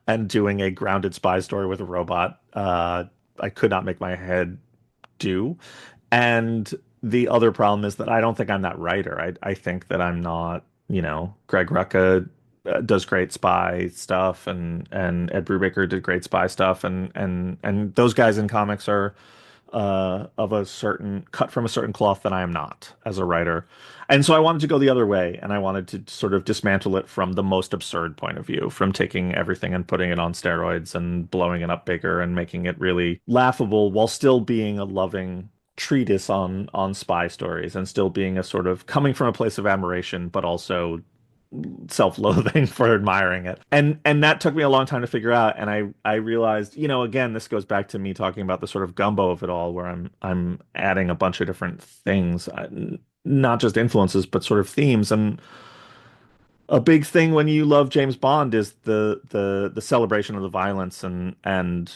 and doing a grounded spy story with a robot. I could not make my head do. And the other problem is that I don't think I'm that writer. I think that I'm not, Greg Rucka does great spy stuff and Ed Brubaker did great spy stuff and those guys in comics are of a certain cut from a certain cloth that I am not as a writer. And so I wanted to go the other way and I wanted to sort of dismantle it from the most absurd point of view, from taking everything and putting it on steroids and blowing it up bigger and making it really laughable while still being a loving treatise on spy stories and still being a sort of coming from a place of admiration, but also self-loathing for admiring it. And that took me a long time to figure out. And I realized, again, this goes back to me talking about the sort of gumbo of it all, where I'm adding a bunch of different things, not just influences, but sort of themes. And a big thing when you love James Bond is the celebration of the violence and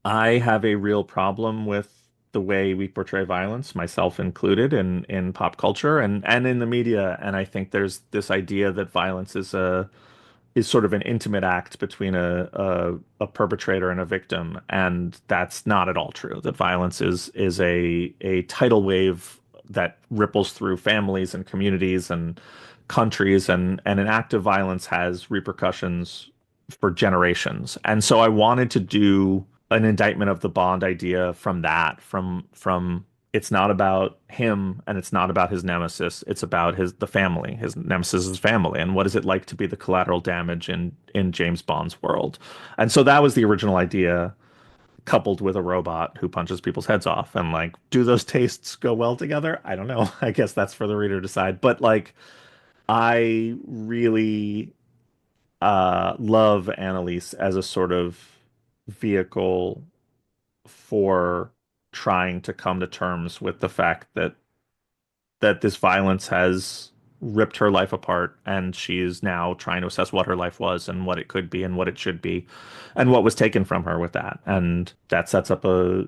I have a real problem with the way we portray violence, myself included, in pop culture and in the media. And I think there's this idea that violence is sort of an intimate act between a perpetrator and a victim, and that's not at all true. That violence is a tidal wave that ripples through families and communities and countries, and an act of violence has repercussions for generations. And so I wanted to do an indictment of the Bond idea from that, from it's not about him and it's not about his nemesis. It's about the family, his nemesis' family, and what is it like to be the collateral damage in James Bond's world. And so that was the original idea, coupled with a robot who punches people's heads off. And like, do those tastes go well together? I don't know. I guess that's for the reader to decide. But like, I really love Annalise as a sort of vehicle for trying to come to terms with the fact that this violence has ripped her life apart and she is now trying to assess what her life was and what it could be and what it should be and what was taken from her with that. And that sets up a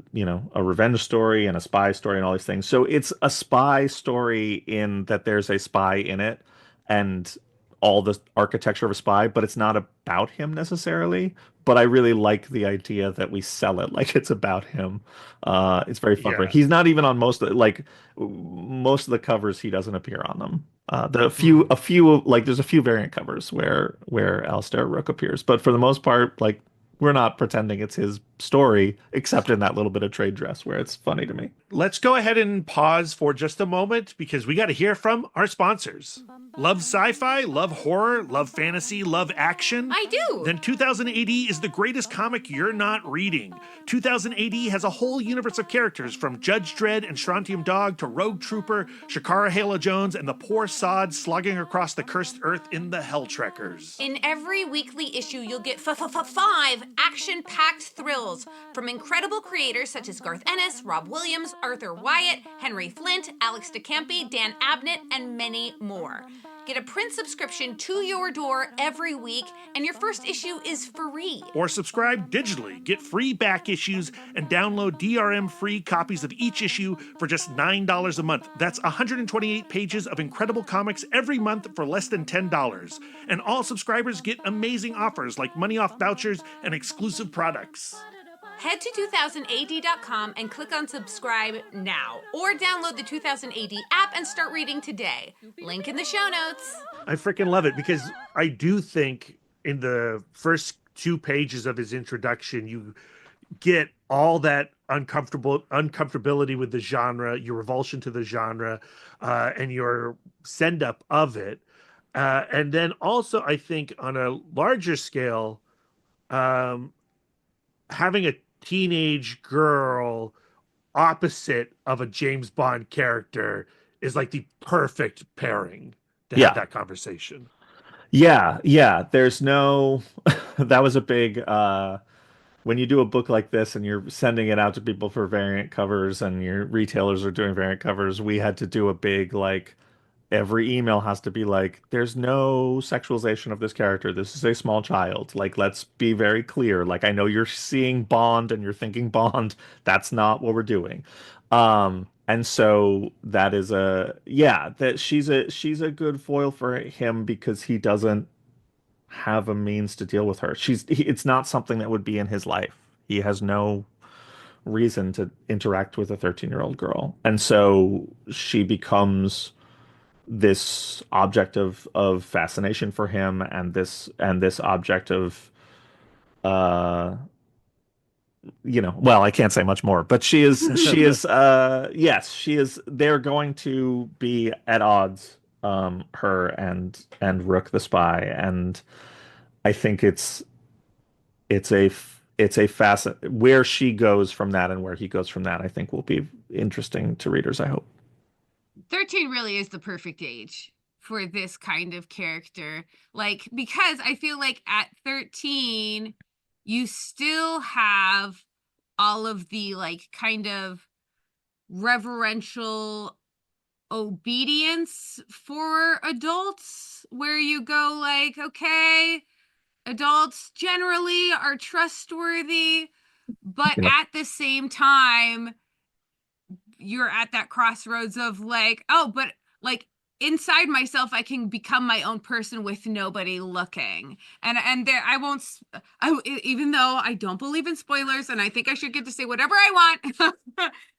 revenge story and a spy story and all these things. So it's a spy story in that there's a spy in it and all the architecture of a spy, but it's not about him necessarily. but I really like the idea that we sell it like it's about him. It's very fun for him. Yeah. He's not even on most of the covers. He doesn't appear on them. Hmm. A few like there's a few variant covers where Alistair Rook appears, but for the most part, like we're not pretending it's his story, except in that little bit of trade dress where it's funny to me. Let's go ahead and pause for just a moment because we got to hear from our sponsors. Love sci-fi, love horror, love fantasy, love action? I do. Then 2000 AD is the greatest comic you're not reading. 2000 AD has a whole universe of characters from Judge Dredd and Strontium Dog to Rogue Trooper, Shakara Halo Jones, and the poor sod slogging across the cursed earth in the Helltrekkers. In every weekly issue, you'll get 5 action-packed thrills from incredible creators such as Garth Ennis, Rob Williams, Arthur Wyatt, Henry Flint, Alex DeCampi, Dan Abnett, and many more. Get a print subscription to your door every week, and your first issue is free. Or subscribe digitally, get free back issues, and download DRM-free copies of each issue for just $9 a month. That's 128 pages of incredible comics every month for less than $10. And all subscribers get amazing offers like money off vouchers and exclusive products. Head to 2000AD.com and click on subscribe now, or download the 2000AD app and start reading today. Link in the show notes. I freaking love it because I do think in the first 2 pages of his introduction, you get all that uncomfortability with the genre, your revulsion to the genre, and your send up of it. And then also, I think on a larger scale, having a teenage girl opposite of a James Bond character is like the perfect pairing to have that conversation. Yeah. There's no that was a big when you do a book like this and you're sending it out to people for variant covers and your retailers are doing variant covers, we had to do a big like every email has to be like, there's no sexualization of this character. This is a small child. Like, let's be very clear. Like, I know you're seeing Bond and you're thinking Bond. That's not what we're doing. And so that is that she's a good foil for him because he doesn't have a means to deal with her. It's not something that would be in his life. He has no reason to interact with a 13-year-old girl. And so she becomes this object of fascination for him and this object of well, I can't say much more, but she is they're going to be at odds, her and Rook the spy, and I think it's a where she goes from that and where he goes from that, I think will be interesting to readers, I hope. 13 really is the perfect age for this kind of character. Like, because I feel like at 13, you still have all of the like kind of reverential obedience for adults where you go like, okay, adults generally are trustworthy, but at the same time, you're at that crossroads of like, oh, but like inside myself, I can become my own person with nobody looking. And there, even though I don't believe in spoilers and I think I should get to say whatever I want,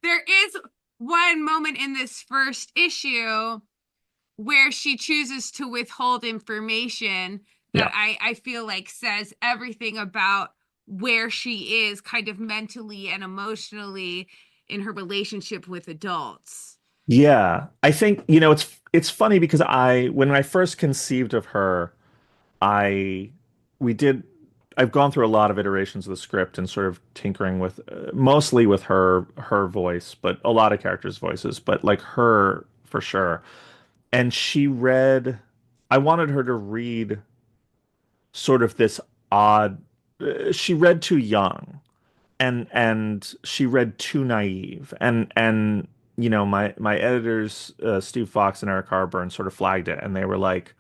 there is one moment in this first issue where she chooses to withhold information that I feel like says everything about where she is kind of mentally and emotionally in her relationship with adults. Yeah, I think, it's funny because when I first conceived of her, I we did I've gone through a lot of iterations of the script and sort of tinkering with mostly with her voice, but a lot of characters' voices, but like her for sure. And I wanted her to read sort of this odd, she read too young and she read too naive and my editors Steve Fox and Eric Harburn sort of flagged it and they were like,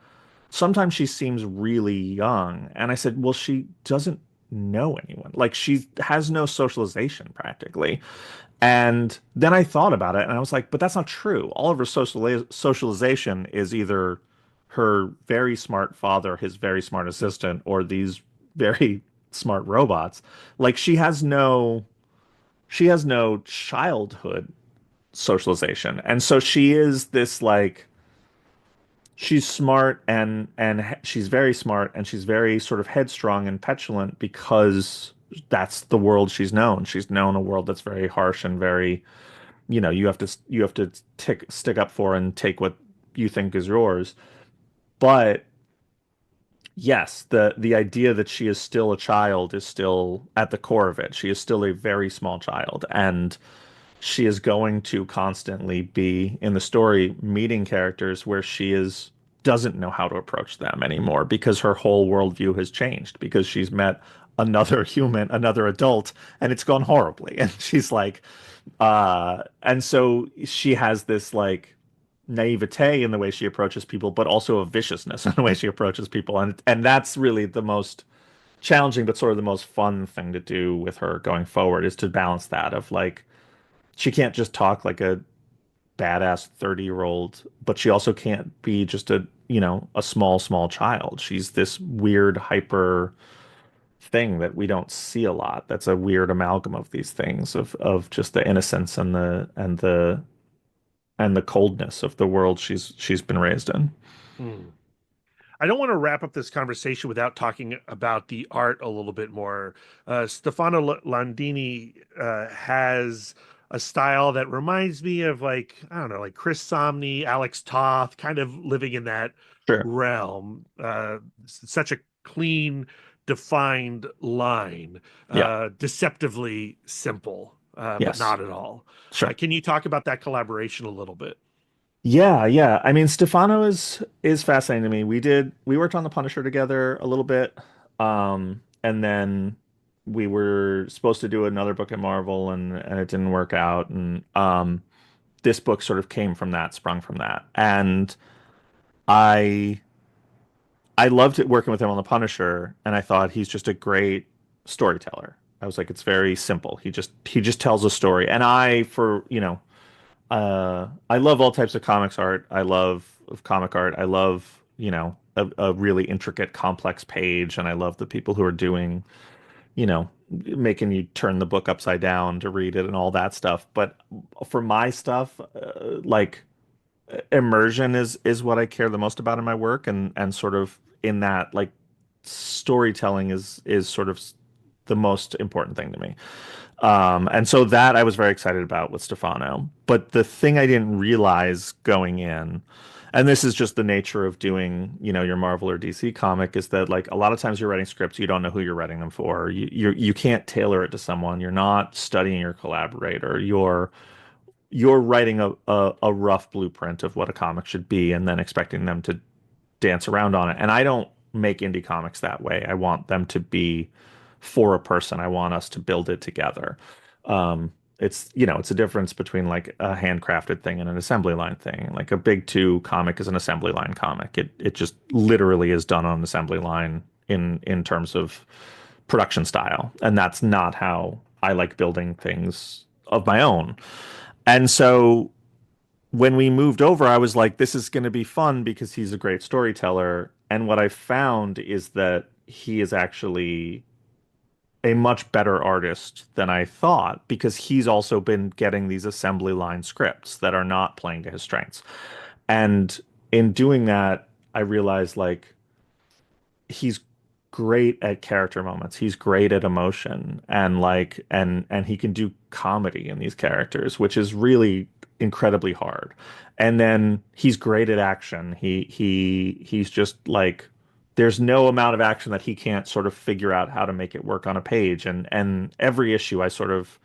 sometimes she seems really young, and I said, well, she doesn't know anyone, like she has no socialization practically. And then I thought about it and I was like, but that's not true. All of her socialization is either her very smart father, his very smart assistant, or these very smart robots. Like she has no childhood socialization. And so she is this like she's smart and she's very smart and she's very sort of headstrong and petulant because that's the world she's known. She's known a world that's very harsh and very, you have to stick up for and take what you think is yours. But yes, the idea that she is still a child is still at the core of it. She is still a very small child, and she is going to constantly be in the story meeting characters where she is doesn't know how to approach them anymore because her whole worldview has changed because she's met another human, another adult, and it's gone horribly. And she's like, and so she has this like naivete in the way she approaches people, but also a viciousness in the way she approaches people. And that's really the most challenging, but sort of the most fun thing to do with her going forward is to balance that of like she can't just talk like a badass 30-year-old, but she also can't be just a small child. She's this weird hyper thing that we don't see a lot. That's a weird amalgam of these things of just the innocence and the coldness of the world she's been raised in. Hmm. I don't want to wrap up this conversation without talking about the art a little bit more. Stefano Landini has a style that reminds me of like, I don't know, like Chris Samnee, Alex Toth, kind of living in that Sure. realm. Such a clean, defined line, Yeah. deceptively simple, but Yes. not at all. Sure. Can you talk about that collaboration a little bit? Yeah, yeah. I mean, Stefano is fascinating to me. We worked on The Punisher together a little bit. And then we were supposed to do another book at Marvel and it didn't work out. And this book sort of came from that, sprung from that. And I I loved it working with him on The Punisher, and I thought he's just a great storyteller. I was like, it's very simple. He just tells a story. And I love all types of comics art. I love of comic art. I love, a really intricate, complex page, and I love the people who are doing, making you turn the book upside down to read it and all that stuff. But for my stuff, like immersion is what I care the most about in my work, and sort of in that like storytelling is sort of the most important thing to me. And so that I was very excited about with Stefano. But the thing I didn't realize going in, and this is just the nature of doing, your Marvel or DC comic, is that like a lot of times you're writing scripts, you don't know who you're writing them for. You can't tailor it to someone. You're not studying your collaborator. You're writing a rough blueprint of what a comic should be and then expecting them to dance around on it. And I don't make indie comics that way. I want them to be for a person. I want us to build it together. It's a difference between like a handcrafted thing and an assembly line thing. Like a big two comic is an assembly line comic. It just literally is done on an assembly line in terms of production style. And that's not how I like building things of my own. And so when we moved over, I was like, this is going to be fun because he's a great storyteller. And what I found is that he is actually a much better artist than I thought because he's also been getting these assembly line scripts that are not playing to his strengths. And in doing that, I realized like he's great at character moments. He's great at emotion and like and he can do comedy in these characters, which is really incredibly hard. And then he's great at action. He's just like there's no amount of action that he can't sort of figure out how to make it work on a page. And every issue I sort of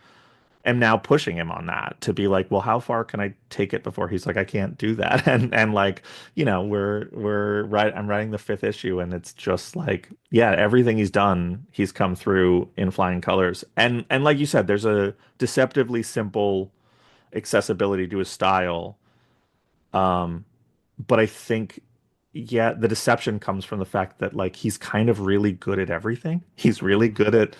am now pushing him on that to be like, well, how far can I take it before he's like, I can't do that. And like, we're right. I'm writing the fifth issue and it's just like, yeah, everything he's done, he's come through in flying colors. And like you said, there's a deceptively simple accessibility to his style. Um, but I think, yeah, the deception comes from the fact that like he's kind of really good at everything. He's really good at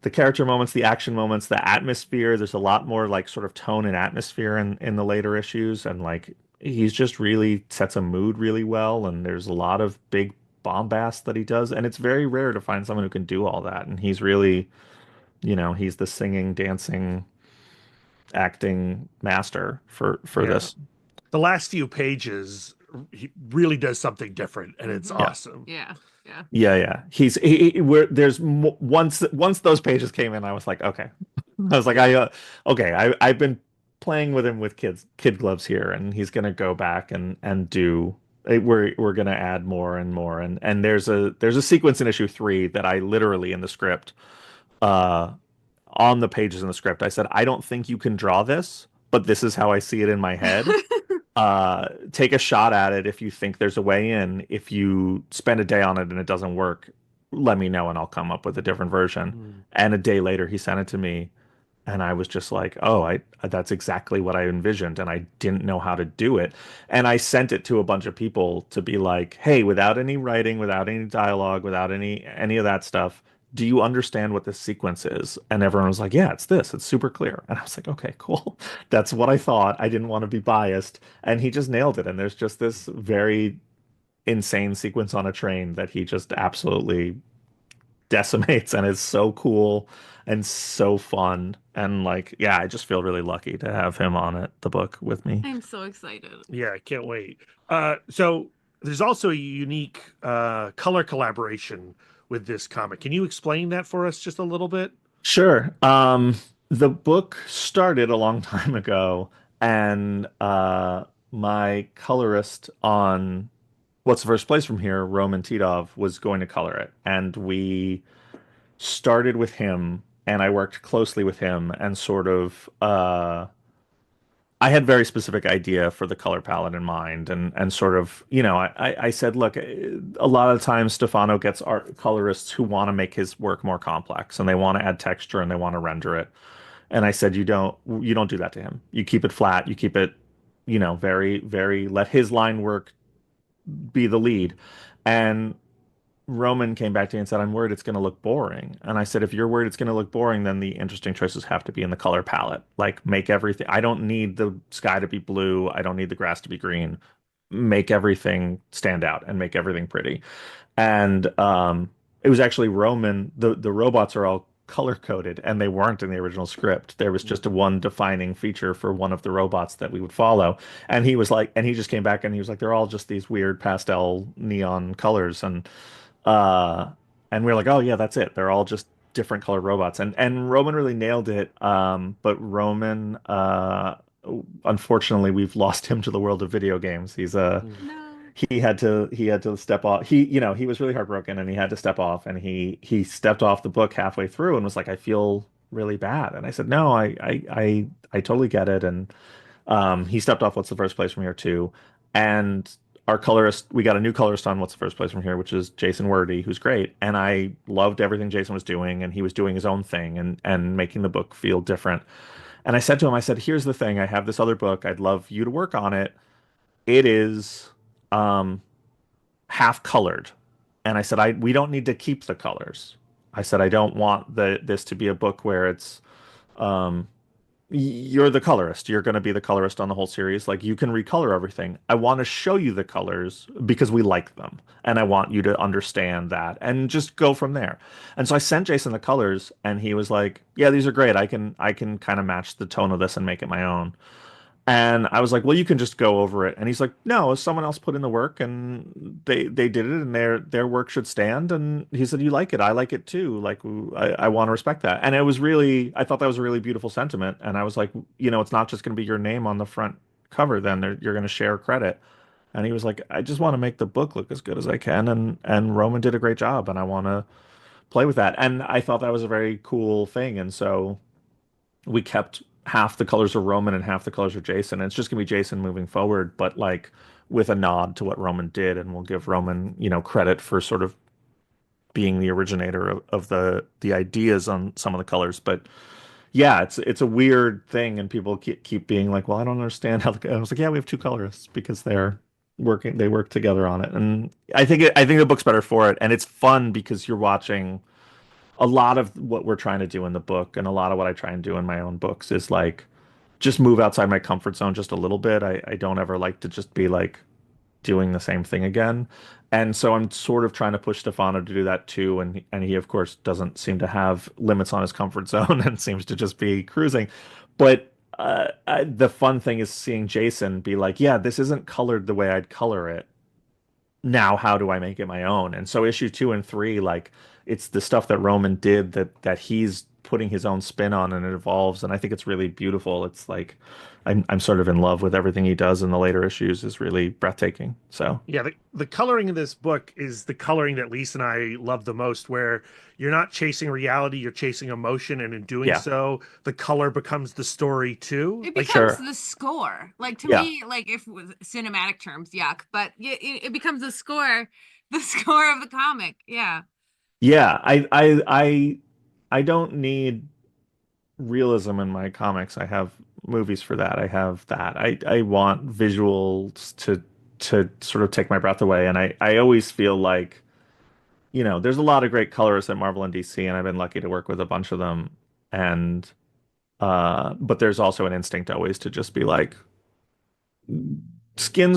the character moments, the action moments, the atmosphere. There's a lot more like sort of tone and atmosphere in the later issues, and like he's just really sets a mood really well. And there's a lot of big bombast that he does, and it's very rare to find someone who can do all that. And he's really, he's the singing, dancing, acting master for Yeah. this. The last few pages, he really does something different, and it's Mhm. Yeah. awesome. Yeah. Yeah. Yeah, yeah. Once those pages came in, I was like, okay. I was like, okay, I've been playing with him with kid gloves here, and he's gonna go back and do. We're gonna add more and more, and there's a sequence in issue 3 that I literally in the script, uh, on the pages in the script, I said, I don't think you can draw this, but this is how I see it in my head. Take a shot at it if you think there's a way in. If you spend a day on it and it doesn't work, let me know and I'll come up with a different version. Mm. And a day later, he sent it to me, and I was just like, oh, I that's exactly what I envisioned, and I didn't know how to do it. And I sent it to a bunch of people to be like, hey, without any writing, without any dialogue, without any of that stuff, do you understand what this sequence is? And everyone was like, yeah, it's this. It's super clear. And I was like, okay, cool. That's what I thought. I didn't want to be biased. And he just nailed it. And there's just this very insane sequence on a train that he just absolutely decimates and is so cool and so fun. And like, yeah, I just feel really lucky to have him on the book with me. I'm so excited. Yeah, I can't wait. So there's also a unique color collaboration with this comic. Can you explain that for us just a little bit? Sure. The book started a long time ago, and my colorist on What's the First Place from Here, Roman Titov, was going to color it. And we started with him, and I worked closely with him and sort of I had very specific idea for the color palette in mind, and sort of, I said, look, a lot of times Stefano gets art colorists who want to make his work more complex, and they want to add texture and they want to render it. And I said, you don't do that to him. You keep it flat. You keep it, very, very, let his line work be the lead. And Roman came back to me and said, I'm worried it's going to look boring. And I said, if you're worried it's going to look boring, then the interesting choices have to be in the color palette. Like, make everything. I don't need the sky to be blue. I don't need the grass to be green. Make everything stand out and make everything pretty. And it was actually Roman. The robots are all color coded, and they weren't in the original script. There was just a one defining feature for one of the robots that we would follow. And he was like, and he just came back and he was like, they're all just these weird pastel neon colors. Uh, and we are like, oh yeah, that's it. They're all just different colored robots. And Roman really nailed it. But Roman, unfortunately, we've lost him to the world of video games. No. He had to step off. He was really heartbroken and he had to step off. And he stepped off the book halfway through and was like, I feel really bad. And I said, no, I totally get it. And he stepped off What's the First Place from Here too. And our colorist, we got a new colorist on What's the First Place from Here, which is Jason Wordie, who's great. And I loved everything Jason was doing, and he was doing his own thing and making the book feel different. And I said to him, I said, here's the thing, I have this other book. I'd love you to work on it. It is um half colored. And I said, we don't need to keep the colors. I said, I don't want this to be a book where it's um you're the colorist. You're going to be the colorist on the whole series. Like, you can recolor everything. I want to show you the colors because we like them. And I want you to understand that and just go from there. And so I sent Jason the colors and he was like, yeah, these are great. I can kind of match the tone of this and make it my own. And I was like, well, you can just go over it. And he's like, no, someone else put in the work and they did it, and their work should stand. And he said, you like it. I like it too. Like, I want to respect that. And it was really, I thought that was a really beautiful sentiment. And I was like, it's not just going to be your name on the front cover. Then you're going to share credit. And he was like, I just want to make the book look as good as I can. And Roman did a great job. And I want to play with that. And I thought that was a very cool thing. And so we kept half the colors of Roman and half the colors of Jason. And it's just gonna be Jason moving forward, but like with a nod to what Roman did, and we'll give Roman, credit for sort of being the originator of the ideas on some of the colors. But yeah, it's a weird thing, and people keep being like, well, I don't understand how I was like, yeah, we have two colorists because they work together on it. And I think the book's better for it, and it's fun because you're watching a lot of what we're trying to do in the book, and a lot of what I try and do in my own books is like just move outside my comfort zone just a little bit. I don't ever like to just be like doing the same thing again. And so I'm sort of trying to push Stefano to do that too. And he of course doesn't seem to have limits on his comfort zone and seems to just be cruising. But the fun thing is seeing Jason be like, yeah, this isn't colored the way I'd color it. Now how do I make it my own? And so issue 2 and 3, like it's the stuff that Roman did that he's putting his own spin on, and it evolves. And I think it's really beautiful. It's like I'm sort of in love with everything he does in the later issues is really breathtaking. So Yeah, the coloring in this book is the coloring that Lisa and I love the most, where you're not chasing reality, you're chasing emotion, and in doing yeah, so, the color becomes the story too. It Like, becomes sure. the score. Like to Yeah. me, like if it was cinematic terms, yuck. But it becomes the score, the score of the comic. Yeah. Yeah, I don't need realism in my comics. I have movies for that. I have that. I want visuals to sort of take my breath away. And I always feel like, there's a lot of great colorists at Marvel and DC, and I've been lucky to work with a bunch of them. And but there's also an instinct always to just be like, skin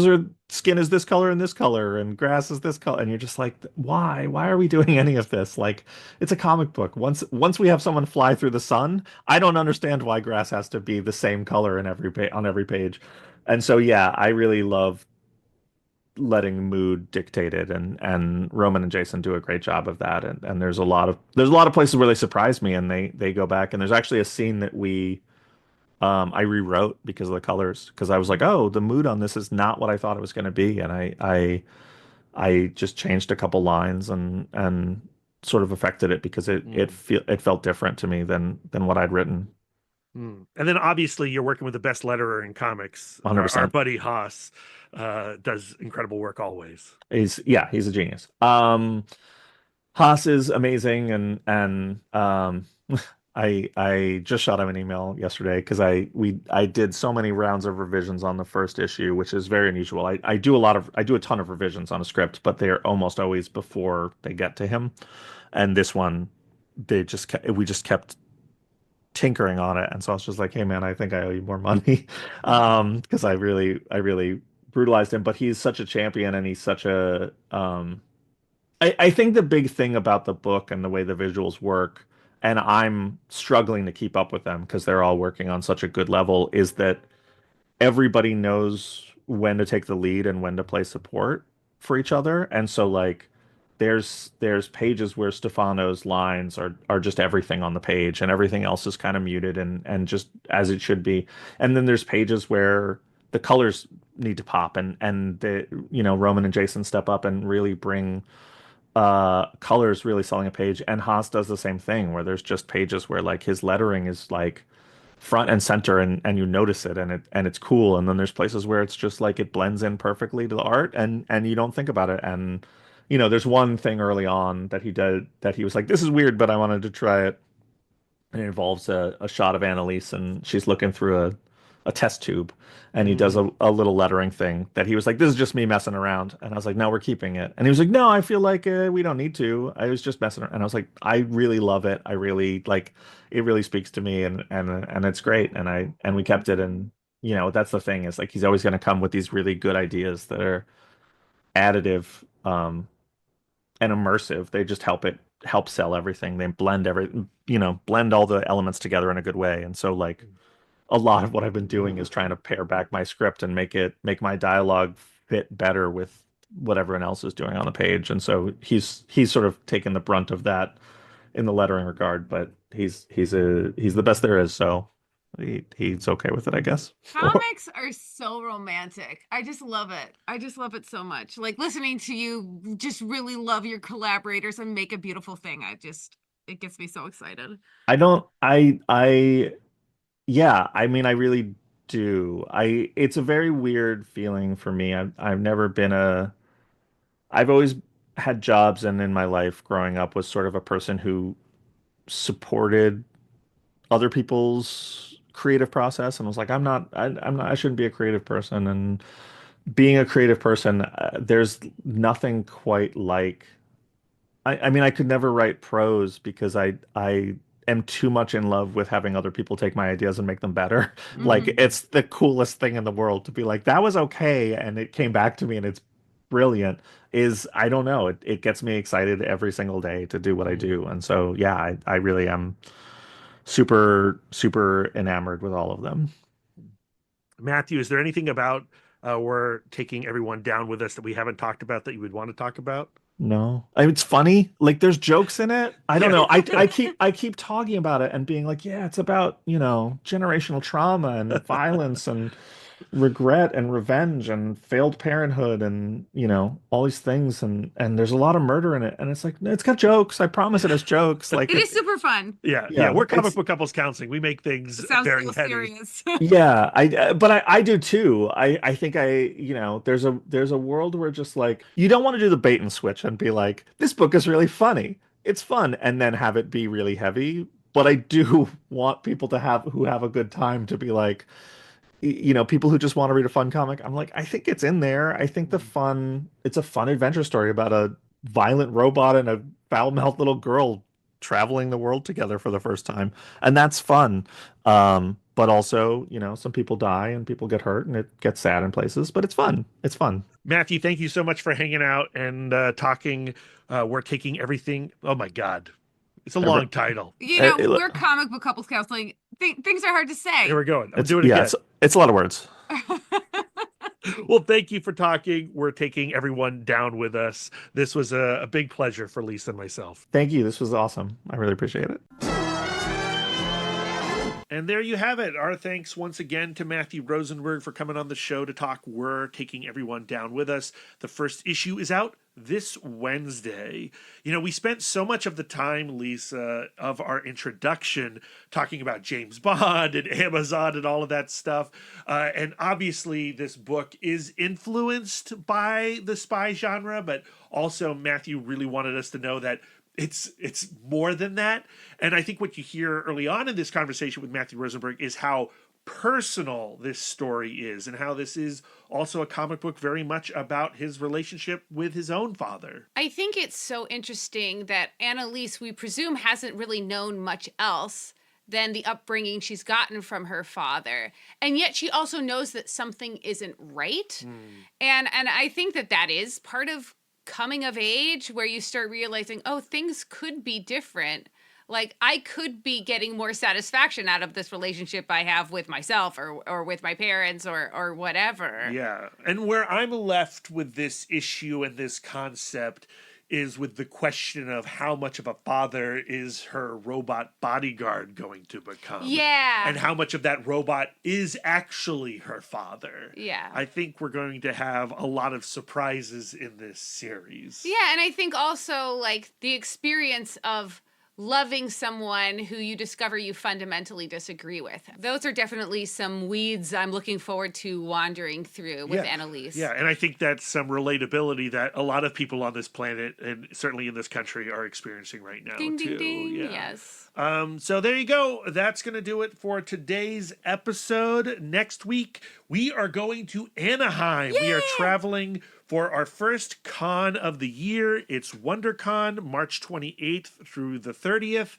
is this color and this color and grass is this color, and you're just like, why are we doing any of this? Like, it's a comic book. Once we have someone fly through the sun, I don't understand why grass has to be the same color in every on every page. And so yeah, I really love letting mood dictate it, and Roman and Jason do a great job of that. And there's a lot of places where they surprise me, and they go back, and there's actually a scene that I rewrote because of the colors, because I was like, oh, the mood on this is not what I thought it was going to be, and I just changed a couple lines and sort of affected it because mm, it felt different to me than what I'd written. And then obviously you're working with the best letterer in comics. Our 100%. buddy Haas does incredible work always. He's a genius. Haas is amazing, and I just shot him an email yesterday because I did so many rounds of revisions on the first issue, which is very unusual. I do a ton of revisions on a script, but they are almost always before they get to him. And this one, we just kept tinkering on it, and so I was just like, hey man, I think I owe you more money, because I really brutalized him. But he's such a champion, and he's such a I think the big thing about the book and the way the visuals work, and I'm struggling to keep up with them because they're all working on such a good level, is that everybody knows when to take the lead and when to play support for each other. And so like there's pages where Stefano's lines are just everything on the page, and everything else is kind of muted and just as it should be. And then there's pages where the colors need to pop, and Roman and Jason step up and really bring colors really selling a page. And Haas does the same thing, where there's just pages where like his lettering is like front and center, and you notice it, and it's cool. And then there's places where it's just like it blends in perfectly to the art, and you don't think about it. And there's one thing early on that he did that he was like, this is weird, but I wanted to try it. And it involves a shot of Annalise, and she's looking through a test tube, and he does Mm. a little lettering thing that he was like, this is just me messing around. And I was like, no, we're keeping it. And he was like, no, I feel like we don't need to. I was just messing around. And I was like, I really love it. I really like it, really speaks to me, and it's great. And we kept it. And that's the thing, is like he's always going to come with these really good ideas that are additive, and immersive. They just help sell everything. They blend all the elements together in a good way. And so like a lot of what I've been doing is trying to pare back my script and make my dialogue fit better with what everyone else is doing on the page. And so he's sort of taken the brunt of that in the lettering regard, but he's the best there is, so he's okay with it, I guess. Comics are so romantic. I just love it. I just love it so much. Like listening to you just really love your collaborators and make a beautiful thing. It gets me so excited. I don't I Yeah, I mean, I really do. It's a very weird feeling for me. I've never been I've always had jobs, and in my life growing up was sort of a person who supported other people's creative process, and was like, I shouldn't be a creative person. And being a creative person, there's nothing quite like, I mean, I could never write prose because I am too much in love with having other people take my ideas and make them better. Like Mm-hmm. it's the coolest thing in the world to be like, that was okay, and it came back to me, and it's brilliant is, I don't know, it gets me excited every single day to do what I do. And so, yeah, I really am super, super enamored with all of them. Matthew, is there anything about we're taking everyone down with us that we haven't talked about that you would want to talk about? No, I mean, it's funny. Like there's jokes in it. I don't Yeah, know. I good. I keep talking about it and being like, yeah, it's about, generational trauma and violence and regret and revenge and failed parenthood and, all these things and there's a lot of murder in it. And it's like, no, it's got jokes. I promise it has jokes. Like It is super fun. Yeah, yeah, we're comic it's book couples counseling. We make things It sounds a very little heavy. serious. yeah, but I do too. I think there's a world where just like you don't want to do the bait and switch and be like, this book is really funny. It's fun, and then have it be really heavy. But I do want people who have a good time to be like, people who just want to read a fun comic. I'm like, I think it's in there. I think it's a fun adventure story about a violent robot and a foul-mouthed little girl traveling the world together for the first time. And that's fun. But also, some people die and people get hurt and it gets sad in places, but it's fun. It's fun. Matthew, thank you so much for hanging out and talking. We're taking everything. Oh my God. It's a long title. We're comic book couples counseling. Things are hard to say. Here we go. I'm It's, doing it yeah, again. it's a lot of words. Well, thank you for talking. We're taking everyone down with us. This was a big pleasure for Lisa and myself. Thank you. This was awesome. I really appreciate it. And there you have it. Our thanks once again to Matthew Rosenberg for coming on the show to talk We're Taking Everyone Down With Us. The first issue is out this Wednesday. We spent so much of the time, Lisa, of our introduction talking about James Bond and Amazon and all of that stuff. And obviously this book is influenced by the spy genre, but also Matthew really wanted us to know that it's more than that. And I think what you hear early on in this conversation with Matthew Rosenberg is how personal this story is and how this is also a comic book very much about his relationship with his own father. I think it's so interesting that Annalise, we presume, hasn't really known much else than the upbringing she's gotten from her father. And yet she also knows that something isn't right. And I think that is part of coming of age, where you start realizing, oh, things could be different. Like, I could be getting more satisfaction out of this relationship I have with myself or with my parents or whatever. Yeah. And where I'm left with this issue and this concept is with the question of how much of a father is her robot bodyguard going to become. Yeah. And how much of that robot is actually her father. Yeah. I think we're going to have a lot of surprises in this series. Yeah, and I think also, like, the experience of loving someone who you discover you fundamentally disagree with. Those are definitely some weeds I'm looking forward to wandering through with Annalise. Yeah, and I think that's some relatability that a lot of people on this planet, and certainly in this country, are experiencing right now, Ding, too. ding, ding. Yeah. Yes. So there you go. That's going to do it for today's episode. Next week, we are going to Anaheim. We are traveling for our first con of the year. It's WonderCon, March 28th through the 30th.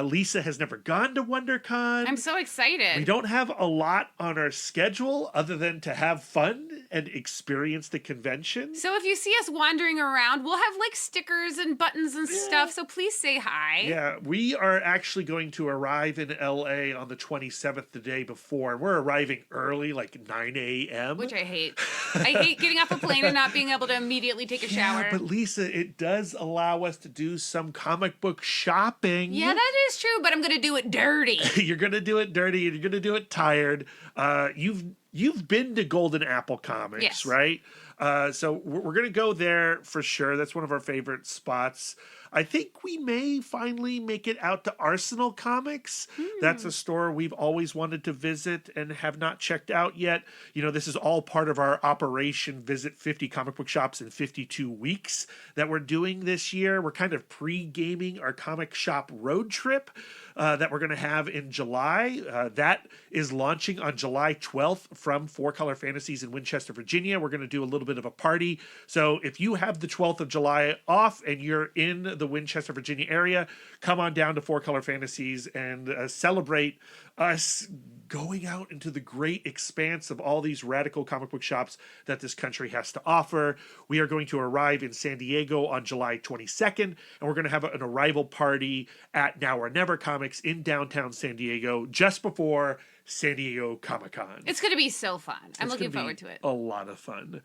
Lisa has never gone to WonderCon. I'm so excited. We don't have a lot on our schedule other than to have fun and experience the convention. So if you see us wandering around, we'll have like stickers and buttons and stuff. So please say hi. Yeah, we are actually going to arrive in LA on the 27th, the day before. We're arriving early, like 9 a.m. Which I hate. I hate getting off a plane and not being able to immediately take a shower. But Lisa, it does allow us to do some comic book shopping. Yeah, that is true, but I'm going to do it dirty. You're going to do it dirty and you're going to do it tired. You've been to Golden Apple Comics, yes. Right? So we're going to go there for sure. That's one of our favorite spots. I think we may finally make it out to Arsenal Comics. That's a store we've always wanted to visit and have not checked out yet. This is all part of our Operation Visit 50 Comic Book Shops in 52 weeks that we're doing this year. We're kind of pre-gaming our comic shop road trip that we're going to have in July. That is launching on July 12th from Four Color Fantasies in Winchester, Virginia. We're going to do a little bit of a party. So if you have the 12th of July off and you're in the Winchester, Virginia area, come on down to 4-Color Fantasies and celebrate us going out into the great expanse of all these radical comic book shops that this country has to offer. We are going to arrive in San Diego on July 22nd, and we're going to have an arrival party at Now or Never Comics in downtown San Diego just before San Diego Comic-Con. It's going to be so fun. I'm looking forward to it. A lot of fun.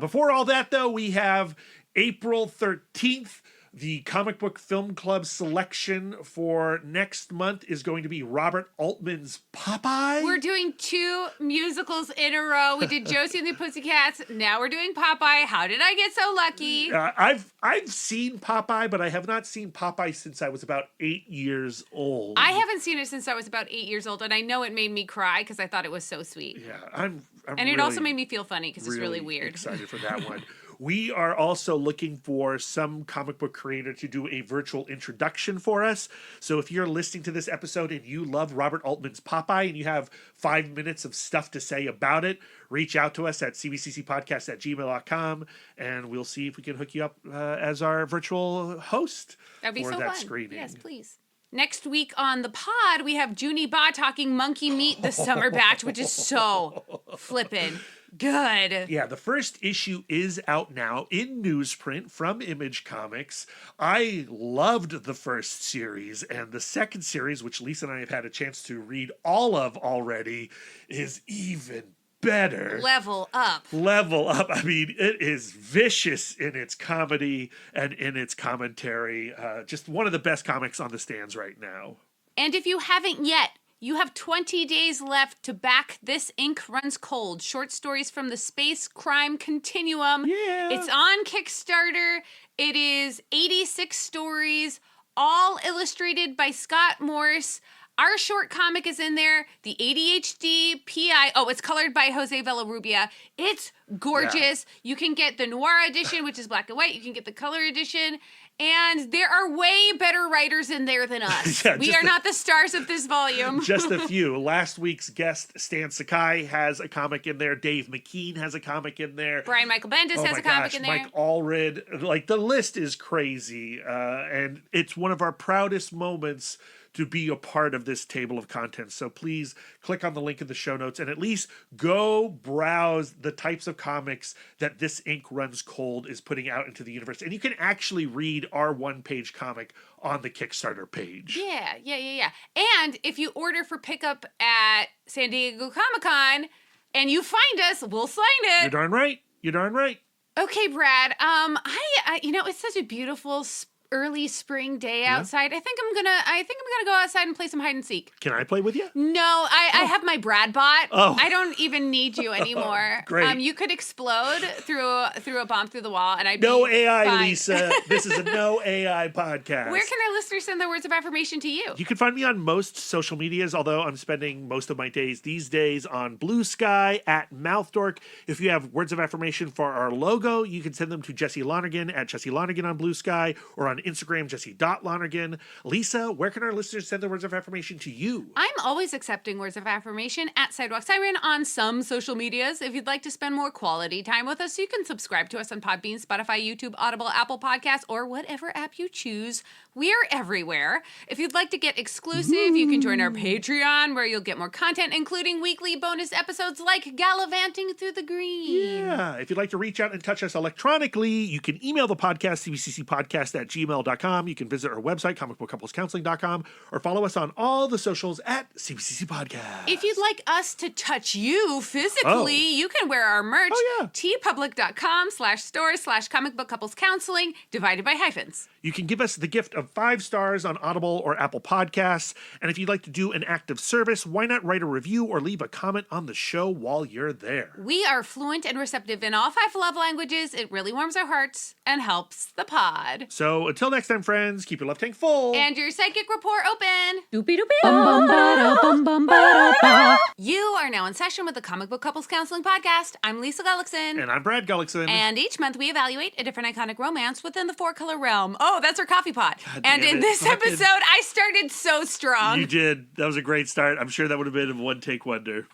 Before all that, though, we have April 13th. The Comic Book Film Club selection for next month is going to be Robert Altman's Popeye. We're doing 2 musicals in a row. We did Josie and the Pussycats. Now we're doing Popeye. How did I get so lucky? I've seen Popeye, but I have not seen Popeye since I was about 8 years old. I haven't seen it since I was about 8 years old, and I know it made me cry because I thought it was so sweet. Yeah, I'm and it also made me feel funny because it's really weird. Excited for that one. We are also looking for some comic book creator to do a virtual introduction for us. So if you're listening to this episode and you love Robert Altman's Popeye and you have 5 minutes of stuff to say about it, reach out to us at cbccpodcast@gmail.com and we'll see if we can hook you up as our virtual host That'd be for so that fun. screening. Yes, please. Next week on the pod, we have Junie Ba talking Monkey Meat, the summer batch, which is so flippin' good. Yeah, the first issue is out now in newsprint from Image Comics. I loved the first series, and the second series, which Lisa and I have had a chance to read all of already, is even better. Level up. I mean, it is vicious in its comedy and in its commentary. Just one of the best comics on the stands right now. And if you haven't yet, you have 20 days left to back This Ink Runs Cold, short stories from the space crime continuum. Yeah. It's on Kickstarter. It is 86 stories, all illustrated by Scott Morse. Our short comic is in there, the ADHD PI. Oh, it's colored by Jose Villarrubia. It's gorgeous. Yeah. You can get the noir edition, which is black and white. You can get the color edition. And there are way better writers in there than us. We are not the stars of this volume. Just a few. Last week's guest, Stan Sakai, has a comic in there. Dave McKean has a comic in there. Brian Michael Bendis has a comic in there. Mike Allred. Like, the list is crazy. And it's one of our proudest moments to be a part of this table of contents. So please click on the link in the show notes and at least go browse the types of comics that This Ink Runs Cold is putting out into the universe. And you can actually read our one-page comic on the Kickstarter page. Yeah. And if you order for pickup at San Diego Comic-Con and you find us, we'll sign it. You're darn right. Okay, Brad. I it's such a beautiful early spring day outside. I think I'm gonna go outside and play some hide and seek. Can I play with you? No, I have my Brad bot. Oh. I don't even need you anymore. Great. You could explode through a bomb through the wall, and I'd no be AI, fine. Lisa. This is a no AI podcast. Where can our listeners send their words of affirmation to you? You can find me on most social medias, although I'm spending most of my days these days on Blue Sky at Mouthdork. If you have words of affirmation for our logo, you can send them to Jesse Lonergan at Jesse Lonergan on Blue Sky or on Instagram, Jesse.Lonergan. Lisa, where can our listeners send their words of affirmation to you? I'm always accepting words of affirmation at Sidewalk Siren on some social medias. If you'd like to spend more quality time with us, you can subscribe to us on Podbean, Spotify, YouTube, Audible, Apple Podcasts, or whatever app you choose. We are everywhere. If you'd like to get exclusive, you can join our Patreon, where you'll get more content, including weekly bonus episodes like Gallivanting Through the Green. Yeah. If you'd like to reach out and touch us electronically, you can email the podcast, cbccpodcast@gmail.com. You can visit our website, comicbookcouplescounseling.com, or follow us on all the socials at CBCC Podcast. If you'd like us to touch you physically, you can wear our merch, tpublic.com/stores/comicbookcouplescounseling, divided by hyphens. You can give us the gift of 5 stars on Audible or Apple Podcasts. And if you'd like to do an act of service, why not write a review or leave a comment on the show while you're there? We are fluent and receptive in all 5 love languages. It really warms our hearts and helps the pod. So until next time, friends, keep your left tank full. And your psychic rapport open. You are now in session with the Comic Book Couples Counseling Podcast. I'm Lisa Gullickson. And I'm Brad Gullickson. And each month we evaluate a different iconic romance within the 4-color realm. Oh, that's our coffee pot. And in this episode, I started so strong. You did. That was a great start. I'm sure that would have been a one-take wonder.